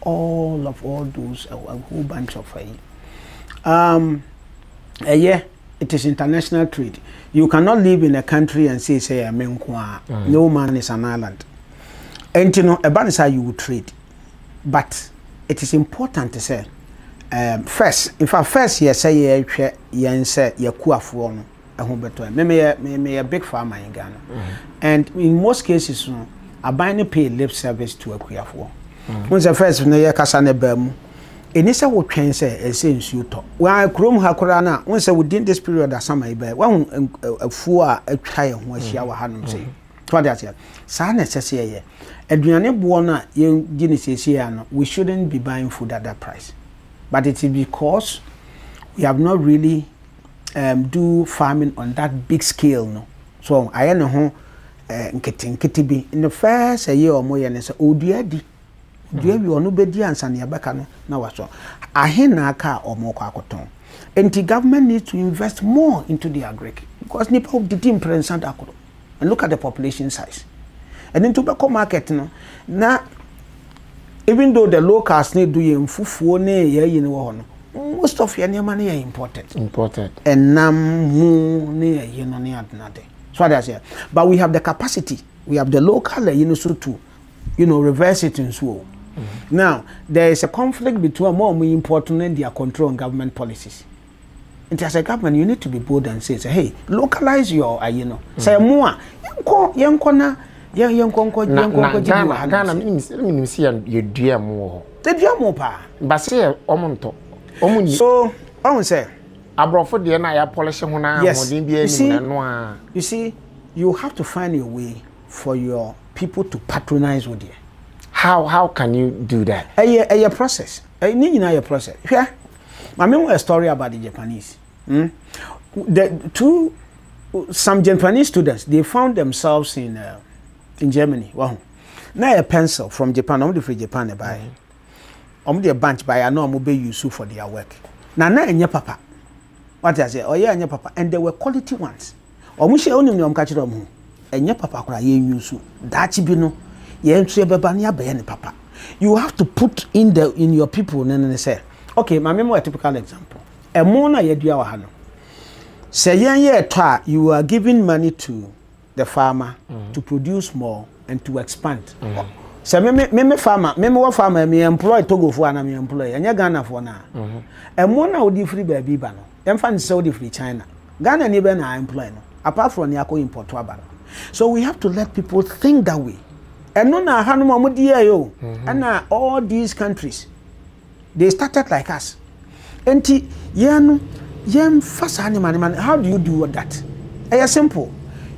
all those a whole bunch of it is international trade. You cannot live in a country and say no man is an island. And you know, a you will trade. But it is important to say, first, in fact, first, you say, you're a big farmer in Ghana. And in most cases, I buy pay lip service to a Kuyafu. Once the first, Enisa wo twen say esensuo to wa krom hakorana won say within this period asama ibe wa afuo a atwa ye ho ahia wa hanom say to that ya sa na sese ye aduane bo no a ye gine sese ya no we shouldn't be buying food at that price, but it is because we have not really do farming on that big scale no. So I know ho nkete bi in the first year or more ye say oduadi do we onu bedi ansa ne yabeka no na waso ahena aka omoko akoton enti government needs to invest more into the agric because nipa of the team present akodo and look at the population size and into beko market no na even though the locals need do yem fufuo ne ye yin wo no most of your name na imported and nam mu ne ye no ne adnade so that's it. But we have the capacity, we have the local so to reverse it in so. Now, there is a conflict between more important and their control and government policies. And as a government, you need to be bold and say, hey, localize your, say more. Ghana means you dear more. The dear more pa. But say, omonto. So, I will say, I brought for the NIA policy. Yes, you see, you have to find a way for your people to patronize with you. How can you do that? A process. A process. Yeah. I remember a story about the Japanese. Some Japanese students, they found themselves in in Germany. Wow. Now a pencil from Japan, I'm free Japan buy. I'm the bunch buy. I know I'm be useful for their work. Now na papa. What I say? Oh yeah, enya papa, and they were quality ones. Omushi only me catch them. Enya papa kura ye useful. Dachi bi no. Ye entry beba ni abe papa. You have to put in your people. Then say, okay, my memo a typical example. A mona ye dua wa hano. Say you are giving money to the farmer to produce more and to expand. So me farmer, what farmer me employ Togo for and me employ. And Ghana for now. And one would free baby bano. And fan so free China. Ghana never na employ no. Apart from Yako import to Abano. So we have to let people think that way. And no na hanu mamudia yo. And now all these countries, they started like us. Enti yem fast animal. How do you do that? It's simple.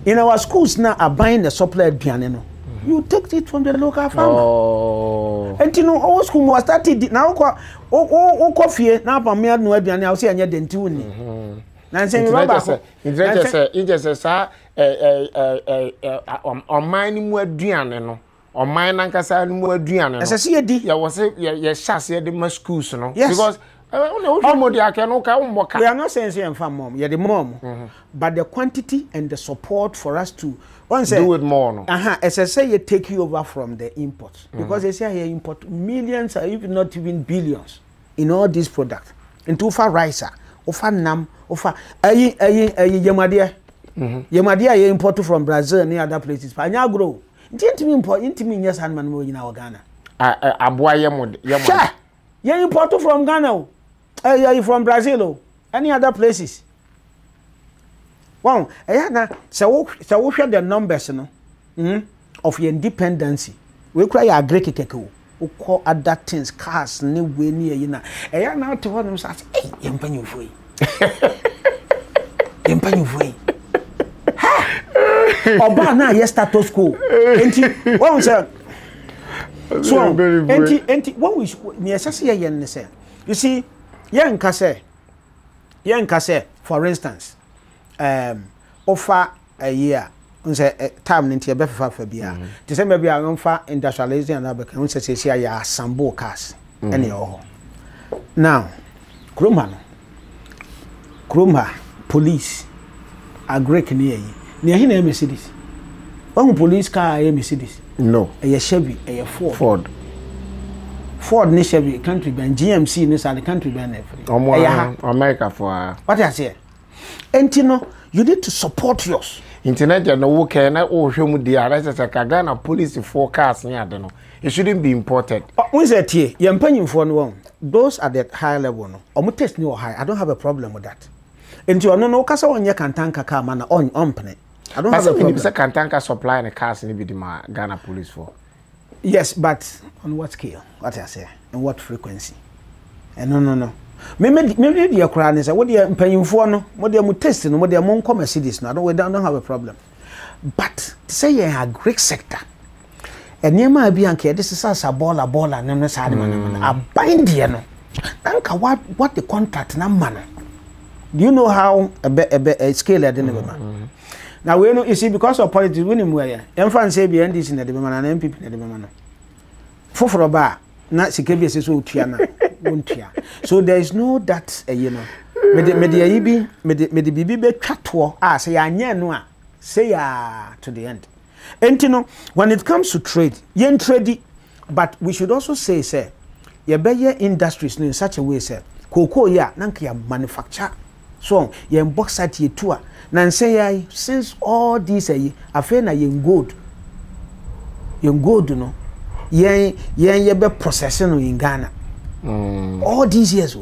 In our schools now are buying the supply piano. You take it from the local farmer. Oh. And you know, all school was started now. Coffee now for me no piano. I'll say anya dentuni. Now say you just on mine mu aduane no. On mine ankasa mu aduane no. Ese se di. Ya wo se ya shase de ma schools no because we are not saying mom, you're the mom, but the quantity and the support for us to do it more. No? As I say, you take you over from the imports because they say you import millions, or even not even billions, in all these products. Into for rice, for nam, for yamadia, yamadia you import from Brazil and other places. But now grow. Didn't me import into me yes and man in our Ghana. You import from Ghana. You from Brazil, any other places? Wow, so we share the numbers, of your independency. We cry a Greek keko. We call other things, cars, new way near you now. Now to one of us, hey, yempanyu fui. Yempanyu fui. Oba na yes status quo. Enti, one sir. So, enti, what we near Sassia yen say. You see. Yen kase, for instance, offer a year, unse time into a befa for beer. The same maybe I offer industrialization and Abakan, unse say ya sambo cars, any oh. Now, Kruma, police, are great near him, Mercedes. One police car, a Mercedes. No, a Chevy, a Ford ni Chevy country band GMC ni sa the country band America for what I say. And you know you need to support yours. Internet no work na o hwemu dia that's a Ghana police forecast ni ade no. It shouldn't be imported. When say tie ye mpanyimfo no those at that high level no. Omo test ni o high. I don't have a problem with that. And you no kasa onye kantanka car man on ompene. I don't have a problem. Say kantanka supply the cars ni be the Ghana police for. Yes, but on what scale? What I say? And what frequency? And no. Maybe the Quran is what you're paying for, no, what they're testing, what they're more common cities. No, we don't have a problem. But say you have a Greek sector, and near my Bianca, this is a baller, and I'm not a bind you know. What the contract number? Do you know how a scale at the man? Now we know you see because of politics winning where France say be NDC na the man and MPP na the man. For ba na sikebi so tuana wontua. So there is no that you know. Me the bibi be twatwo say anya no a say ya to the end. And you know when it comes to trade, yen trade but we should also say ye be industries in such a way say cocoa ya nanka ya manufacture so yen bauxite ye tour. Nan say since all these affair na yen gold no yen be processing in Ghana all these years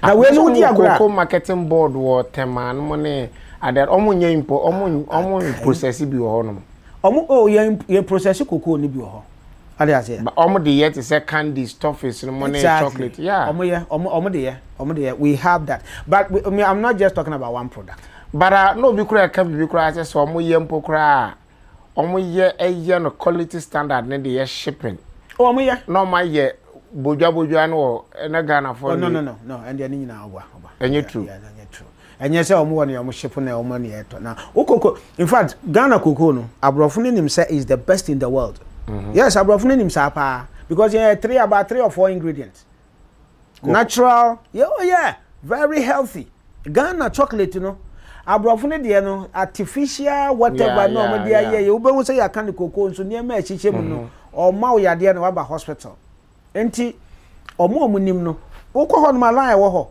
now we no di agora marketing board wo tema no money and that omo nya impo omo process bi wo no omo yen process cocoa ni bi wo ade ase but omo de yet say candy stuff is no money chocolate yeah omo de we have that but I'm not just talking about one product. But no be kura can be kura say so omo yempo kura omo ye no quality standard ne dey shipping omo ye no my ye bojua no na Ghana for no and dey nyina oba enye true and yes, I'm one of your ship on your money. Now, in fact, Ghana cocoa, Abrofunim say is the best in the world. Yes, Abrofunim sapa because you have about 3 or 4 ingredients. Natural, yeah, very healthy. Ghana chocolate, you know. Abrofunim, you know, artificial, whatever, no, you will say I can't cocoa, so near me, or Mao Yadia no aba hospital. Enti omo munim no. Woko ho no malai wo ho.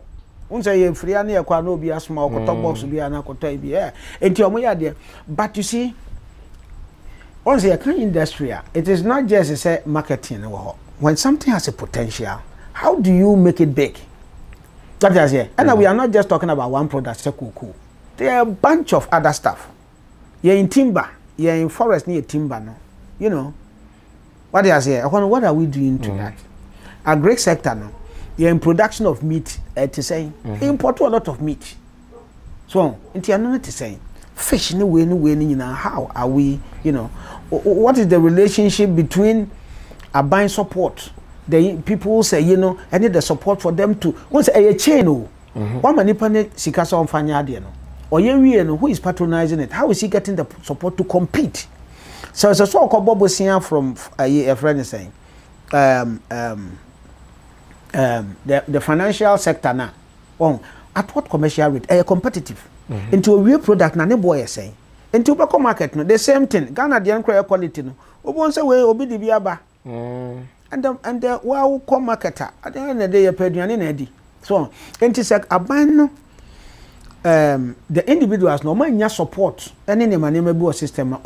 Unse ye free na ye kwa no bi asma okoto box bi ana koto bi eh. Enti omo yade. But you see, once you can industry, it is not just say marketing wo ho. When something has a potential, how do you make it big? That is here. And we are not just talking about one product, say cocoa. There are a bunch of other stuff. You're in timber, you're in forest near timber no. You know. What do I say? What are we doing to that? A great sector now. You're in production of meat, to say. Import a lot of meat. So, into another to say, fish no way, you know, how are we, you know, what is the relationship between a buying support? The people say, you know, I need the support for them to, once a chain, one manipulate Sikasa on Fanyadiano, or you who is patronizing it? How is he getting the support to compete? So it's a sort of Bobo Sian from a friend is saying, the financial sector now, at what commercial rate? Competitive. Into a real product, na boy is saying. Into a market, no, the same thing. Ghana the uncreate quality, no. Once away, obi the biaba. And the wow come marketer. At the end of the day, you pay the ane So, into sec a ban. The individuals no man support any name system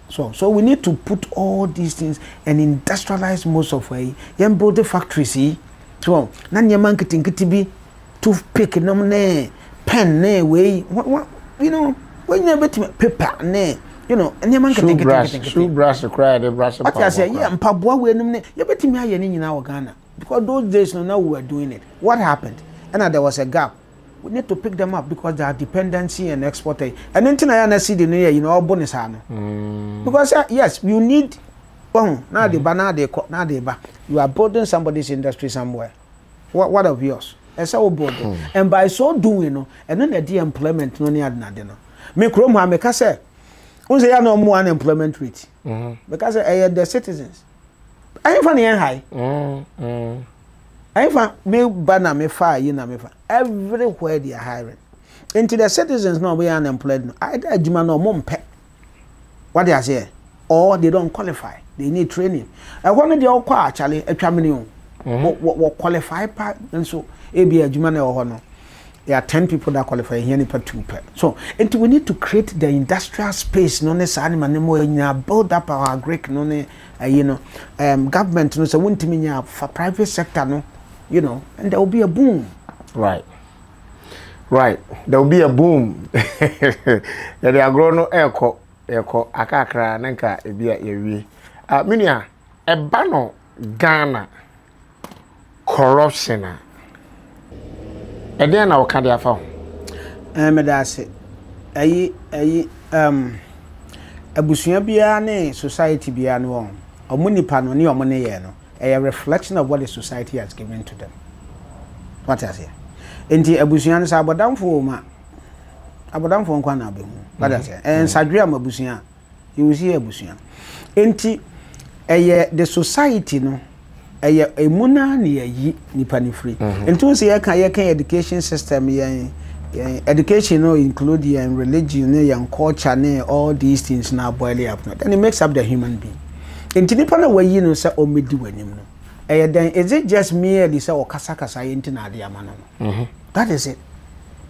so we need to put all these things and industrialize most of way build the factories so na nyaman kitibi toothpick no ne pen ne way you know when you bet paper ne you know nyaman kitibi shoe brush cry the brush what I say yeah mpaboa we no ne you betimi aye ni nyina Ghana because those days now we were doing it. What happened? And there was a gap. We need to pick them up because they are dependency and export. And then I see the new year, you know, bonus. Because yes, you need now the banana you are building somebody's industry somewhere. What of yours? And so building. And by so doing, you know, and then the employment no near no. Me Chrome make us say, say no more unemployment rate. Because the citizens. I am funny high. I find me banner me fire, you know me fire. Everywhere they are hiring. Into the citizens no be unemployed. No. Either Juma no mom pet. What they are saying? Or they don't qualify. They need training. I want the all actually a chameleon. What qualify part and so be a Juma or no. There are 10 people that qualify here per 2 per. So we need to create the industrial space, no necessarily build up our Greek no you know government no so won't mean for private sector no. You know, and there will be a boom. Right. There will be a boom. They are growing echo, akakra, nanka, ebia, ewi. Minia, a bano Ghana corruption. And then our candia found. Medase. Abusuya biane society biane won. Omuni pano ni omune yeno. A reflection of what the society has given to them. What I say? Enti abusuan sa abodamfo ma. Abodamfo nkwa na abehu. What I say? And sadria mabusuan. You see abusuan. Enti the society no emuna na yi nipa ni free. Enti say ya kan education system education no include religion and culture all these things now boil up. Then it makes up the human being. Inti nipa na wayi no say o medi wanim no then is it just merely say o kasa yenti na ade ama no that is it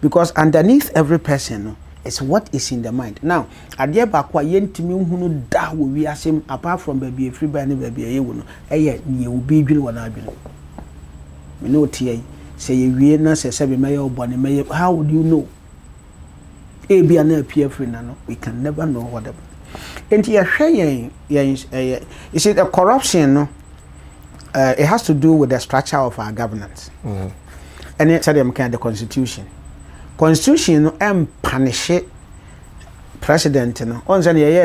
because underneath every person no is what is in the mind now ade ba kwa yenti mi hunu da wo wi asem apart from baby free by ne baby ayewu no ni e obi dwele wona adwele me no tie say ye wie na say be me obo ne me how would you know e bia na appear free na no we can never know whatever. And you see, the corruption, no, it has to do with the structure of our governance. And it's the constitution. Constitution, no, punish president, no. On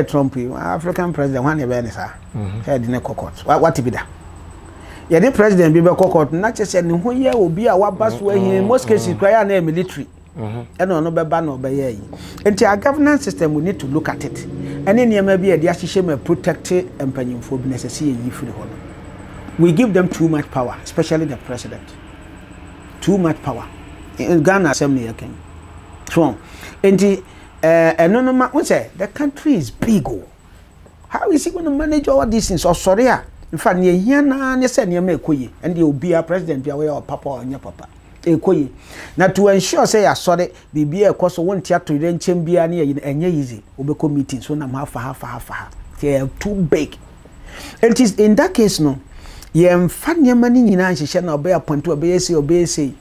Trump, African president, one event is head in a court. What to be that? ye the president bi be court na che se ne ho ye obi a wabaso ahin most cases kwaya na military eno no be ba no be ye yi enti our governance system we need to look at it ene niam bi e de ahihye me protect empanyimfo bi necessary yi free ho no we give them too much power especially the president too much power in Ghana assembly again so enti eno no ma we say the country is big. How is he going to manage all these things? Or sorry, in fact, near here na ne say near me koyi, and you be a president be away or papa or your papa. Koyi. Now to ensure say I sorry, be a course one theatre to then chambia near and easy. Obeko meetings so I'm half. They are too big. And it is in that case no. Ye fan your money in answer shall not be a point to obey say.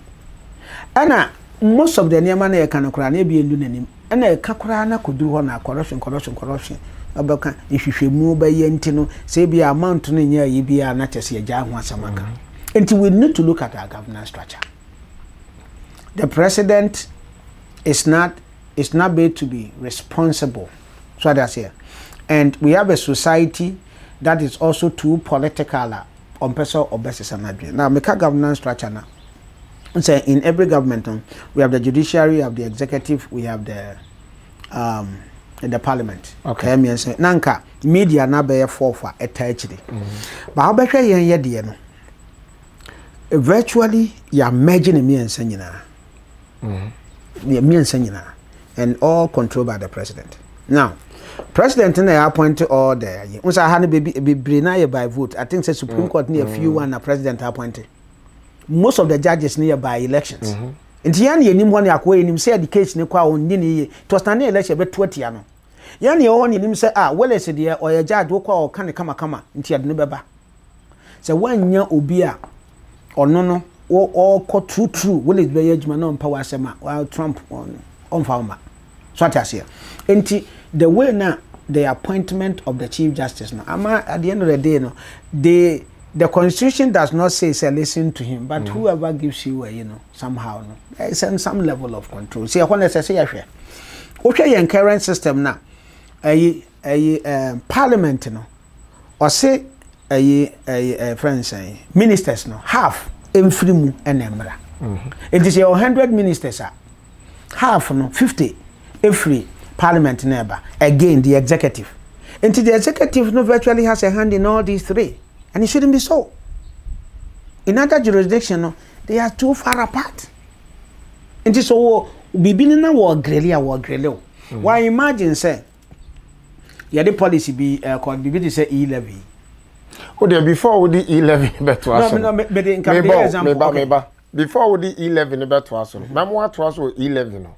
Anna most of the near money can cry be in and a kakurana could do on a corruption. Abaka ihwehwemu ba yenti no say be amount no nya yi bia na chese ya ho asamaka. And we need to look at our governance structure. The president is not made to be responsible. So that's here. And we have a society that is also too political on person or basis and now make a governance structure now. So in every government we have the judiciary, we have the executive, we have the parliament. Okay. Nanka media na be for etachidi. But how better ye de no. Virtually you are merging me and nyina. Me and nyina and all controlled by the president. Now, president na appoint all there. Unsa ha be na by vote. I think say Supreme Court near few one president appointed. Most of the judges near by elections. Nti yan ye nim ho na akwa nim say the case ne kwa onni ne ye. To stand election be 20 ano. Yan ye ho ne nim say Welles de o ye judge wo kwa o kan kama nti ade ne beba. Say wanya obi a ono no o ko true Welles be ye adwuma no power asema Trump on farmer. So at here. Nti the way now the appointment of the Chief Justice no at the end of the day no the constitution does not say listen to him, but whoever gives you somehow there's some level of control. See when I say okay your current system now parliament no or say friends ministers no half every mu enemra. It is 100 ministers half no 50 every parliament neighbor again the executive. And the executive no virtually has a hand in all these three. And it shouldn't be so. In other jurisdictions, they are too far apart. And so, Bibina war grelio. Why imagine, say, yeah, the policy be called Bibi say E-levy. Oh, there before we the E-levy, but to us. No, but in example, before we the E-levy, but to us. Mamma to us E-levy no.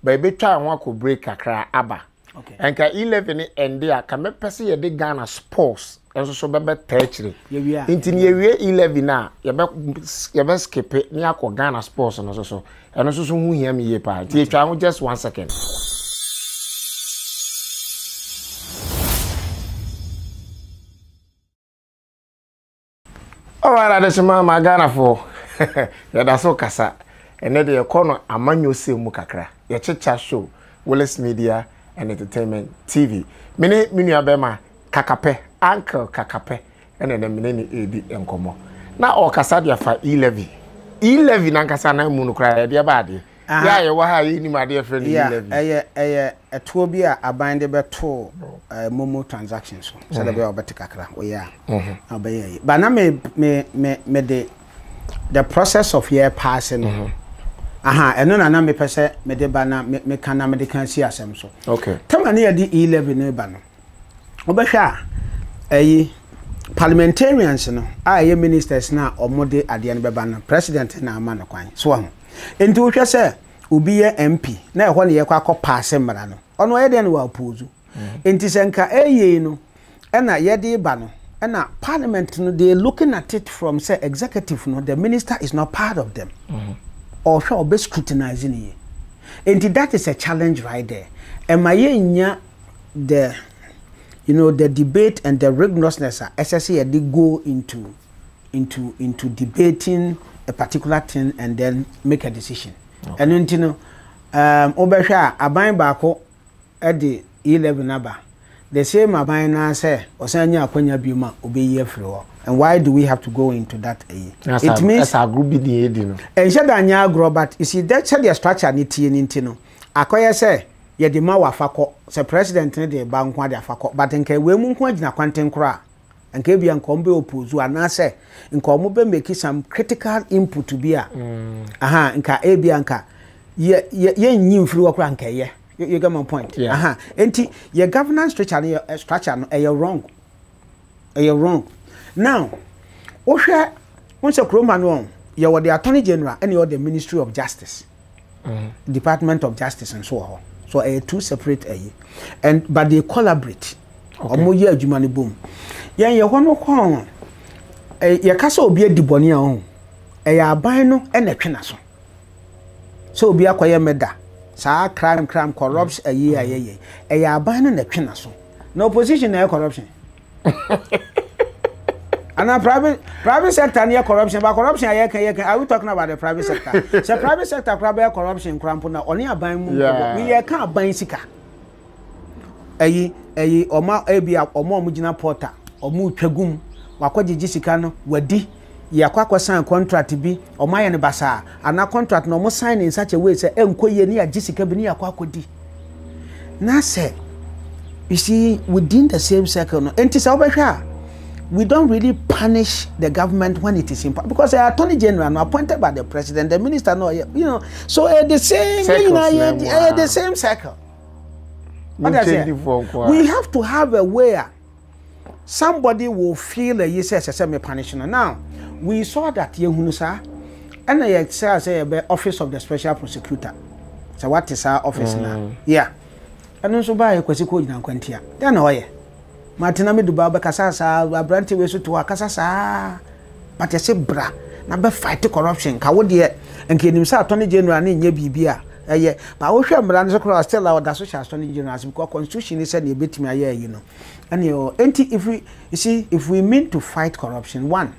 But be try one could break a cry abba. Okay. And ka E-levy and there can make person ye de Ghana sports. And so bebe tertiary. Inti ni ewie 11 na ye be skip ni akọ Ghana sports no so. And so hu hia me ye pa. Ti twa just 1 second. Alright, that's my Ghana for. Ya da so kasa. Ene de kono amanyo se mu kakra. Ye chicha show Willis Media and Entertainment TV. Mini abema Kakape, Uncle Kakape, and then the mini edi enkomo. Na o kasa dia fa E-levy. E-levy na kasa na mu no kra dia baade. Ya ye wa ha yi ni ma dia friend E-levy. Eto bi a aban de beto momo transactions so da be obeti kakra o ya. Obey. But na me the process of year passing. Eno na me pese me de ba na me kana me de kan si asem so. Okay. Tama na ye di E-levy no ba no. Obehwa parliamentarians no ministers na omode ade ne beba no president na ama no kwan so ho enti wo hwe se obi ye MP na ehwo ne ye kwa pass mra no ono ye de no wa oppose enti senka no na ye de ba no na parliament no they looking at it from say executive no the minister is not part of them or shall be scrutinizing ye enti that is a challenge right there and my nya the the debate and the rigorousness SSC they go into debating a particular thing and then make a decision. Okay. And obehwa aban baako e de E-levy number the same aban na say osanya akwanya biuma obeyi afiri. And why do we have to go into that? It means a group be no. And she danya grow, but you see that the structure ni tie ni ntino. Akoya say ye de ma wafako say president ne de ba nkwa de afako, but nke we mu nkwa gina kwanten kra. Nke bia nko mbe oppose ana say nko mo be make some critical input to be a. Aha, nka e bia nka ye nyi mfiri wo kra nka ye. You get my point. Yeah. Aha. Enti your governance structure no wrong. You're wrong. Now, once a Kromano, you are the Attorney General and you are the Ministry of Justice, Department of Justice, and so on. So, two separate, but they collaborate. Omo ye adwuma ne bom. Yen ye hono kon. Ye kasa obi adiboni ahun. Ya aban no e na twena so. So obi akoye meda. Sa crime corruption aye. Ya aban no na twena so. No opposition na corruption. And private sector near corruption, but corruption are we talking about the private sector? So private sector private corruption crampona only a buying we can't buy sika. Oma ebia omo mugina porter omu twagum wakwaje jisika no wadi yakwa sign contract bi oma ye ne basa ana contract no mo sign in such a way say enkoye ne ya jisika bi ne yakwa akodi na say you see within the same circle no enti say obehwa we don't really punish the government when it is important because the attorney general no appointed by the president, the minister no, so the same, the same circle. What I say? We have to have a way somebody will feel that you say me punishment. Now we saw that yehunusa, and I say the office of the special prosecutor. So what is our office now? Yeah, and also by a kwesiko na kwantia. Then oye. Martina me duba be kasa sa abranti we so to akasa sa but say bra na be fight corruption ka wo de enke nim sa attorney general na nya bibia but wo hwe mra no so still our the social attorney general because constitution is said e betimi aye and if we mean to fight corruption, one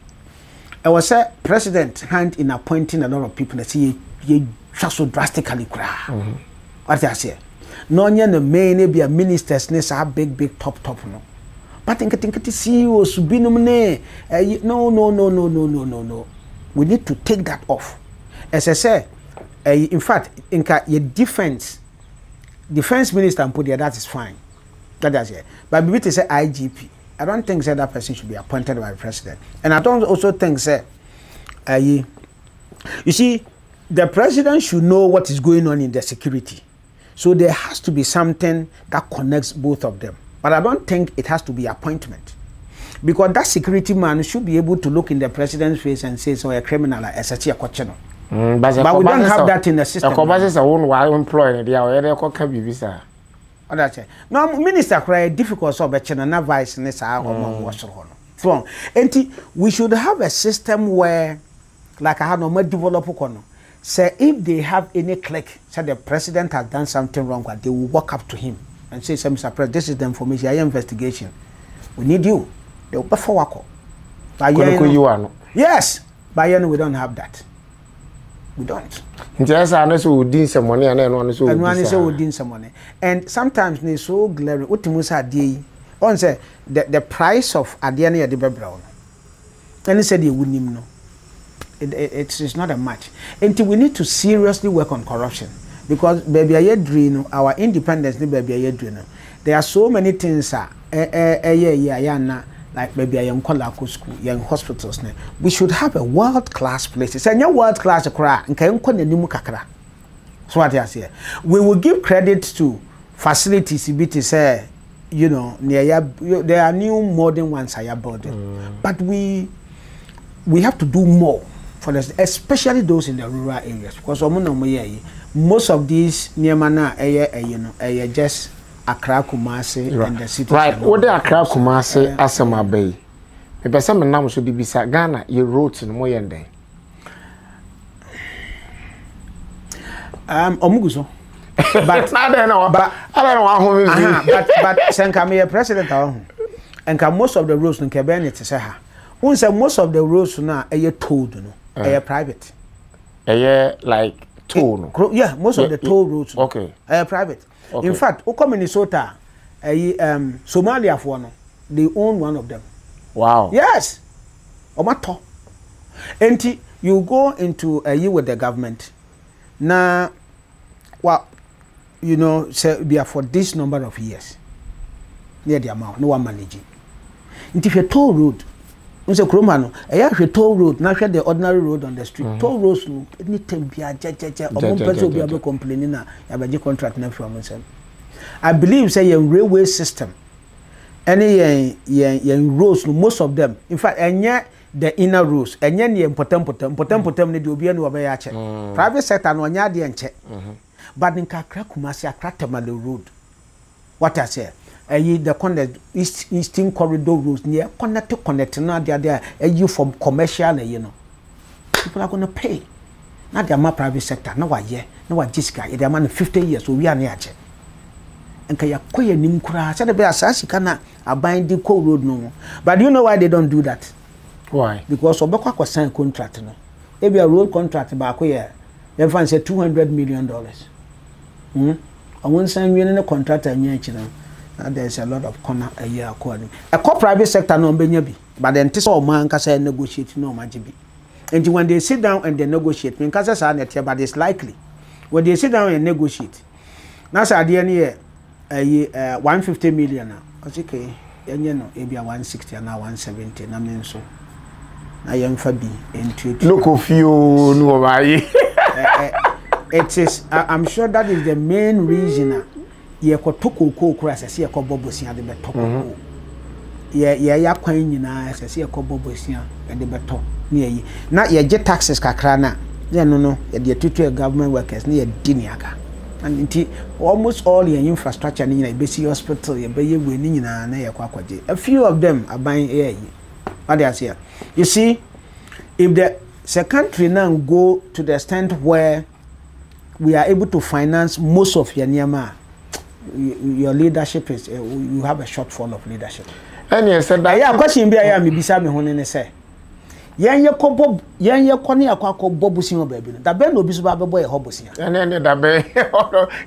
I was a president hand in appointing a lot of people that see you so drastically cry. What I say no nya no main be a ministers ne sa big top no. But think CEO subinum ne no. We need to take that off. As I say, in fact, in your defense minister and put there, that is fine. That is it. But we to say IGP. I don't think that person should be appointed by the president. And I don't also think you see, the president should know what is going on in the security. So there has to be something that connects both of them. But I don't think it has to be appointment. Because that security man should be able to look in the president's face and say, so a criminal, as a but we don't have that in the system. No, minister cry difficult so but na vice so we should have a system where like I have no more develop say if they have any click, say the president has done something wrong, they will walk up to him and say, Mr. President, this is the information, I investigation. We need you. They will before work. Yes, but we don't have that. We don't. And sometimes they so glaring. What you say the price of Adiana de Brown. And he said he wouldn't know. It's not a match. And we need to seriously work on corruption. Because baby I dream our independence baby I dream. There are so many things like maybe I am called school, young hospitals. We should have a world-class place. It's a world-class cry and can kakra. So what I say, we will give credit to facilities to say, there are new modern ones I have built, but we have to do more for this, especially those in the rural areas, because most of these Niamana just Accra Kumasi and the city. Right, what the Accra Kumasi Asama Bay. The person nam should be Ghana, you wrote in Moyende. Omuguso. But I don't know, but Sankame president and most of the roads in Cabernet to say her. Once most of the roads now are told, private. Like toll. Yeah, most of the toll roads okay. Private. Okay. In fact, Minnesota, Somalia for no, they own one of them. Wow. Yes. Omato. And you go into a year with the government. Now, well, you know, say be for this number of years. Near the amount, no one managing. And if you toll road, you say Kromano, a toll road, not the ordinary road on the street. Toll roads, anything be a person will be complaining. I have a contract now from myself. I believe, say, a railway system. Any roads, most of them. In fact, and yet the inner roads, and yet important, need to be any of a private sector, no yard and check. But in Kumasi, Kratama the road. What I say, the Eastern Corridor roads near connect now they are there, you from commercial, you know. People are going to pay. Not the my private sector, no, I no, this guy, they're man 50 years, so we are near. And kaya koye nimkura said be asasi kana aban di co road no. But do you know why they don't do that? Why? Because obekwa ko sign contract no. E be a road contract ba ko ye fan say $200 million. I won't sign any contract anya chi no. There's a lot of corner a year according. A private sector no benya bi, but then tisa o man kasa negotiate no majibi. And when they sit down and they negotiate, mean kasa sa net but it's likely when they sit down and negotiate. Na sa de ne 150 million now. Okay, you know, maybe 160 and now 170. I mean, so I am Fabi into look of you, no, it is. I'm sure that is the main reason. You could talk cool crash. I see a couple of boys here. The better. Yeah, queen, you know. I see a couple of boys here and the better near you. Not your jet taxes, Kakrana. Then no, you're tutor government workers near Diniaga. And almost all your infrastructure in a basic hospital, you pay winning in a few of them are buying air. What they are here. You see, if the country now go to the extent where we are able to finance most of your Nyama, your leadership is you have a shortfall of leadership. And yes, said that yeah, question be I am beside me when say. Yan ye koni akwa bobusin obabi da be no bisu ba boy hobusin ene da be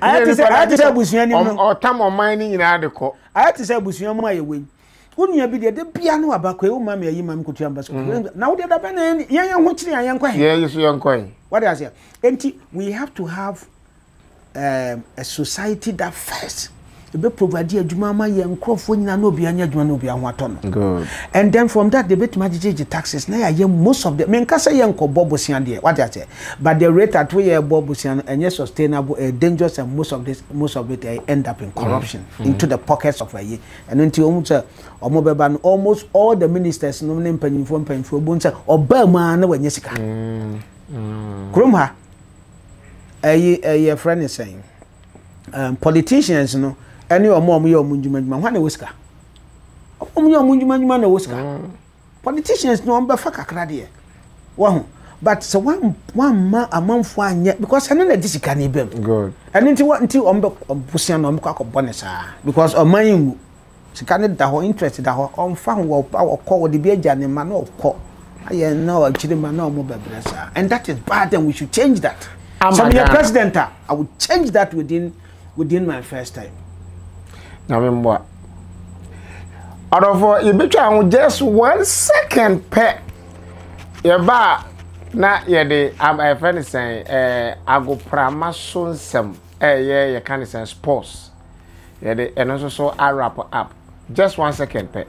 I say busuan ni o tam o man ni nyina de ko I say busuan mu ayewe unia bi de bia no abakwa e o ma me ayi ma me kotu ambaso na wo de da be na yan ho kiri yan kwa yeah you yan kwa what I say enti we have to have a society that first be provide adwuma ma ye nkrofo nyina no bia nya adwuma no bia ho atono good and then from that they bet majiji taxes na ya most of them men kasa ye nkobobusian de what I say but the rate at we bobusian and sustainable dangerous and most of it end up in corruption into the pockets of a year and until almost all the ministers no name penifo bonsa obama na wanye sika krom ha a friend is saying politicians no any or more your munjuma when whisker. Munjuma no whisker. Politicians no umber fakakra dear. One, but so one a month one yet because I know that this can be good. And until umber pussian on cock of bonesa because of my can't the whole interest that on found our call the beer and man of call. I know actually man no more and that is bad and we should change that. So your president, I would change that within my first time. Now remember, out of you between just 1 second pet. Your bar na ye I'm friend saying I go pramason some yeah you can say sports. Yeah and also so I wrap up. Just 1 second pet.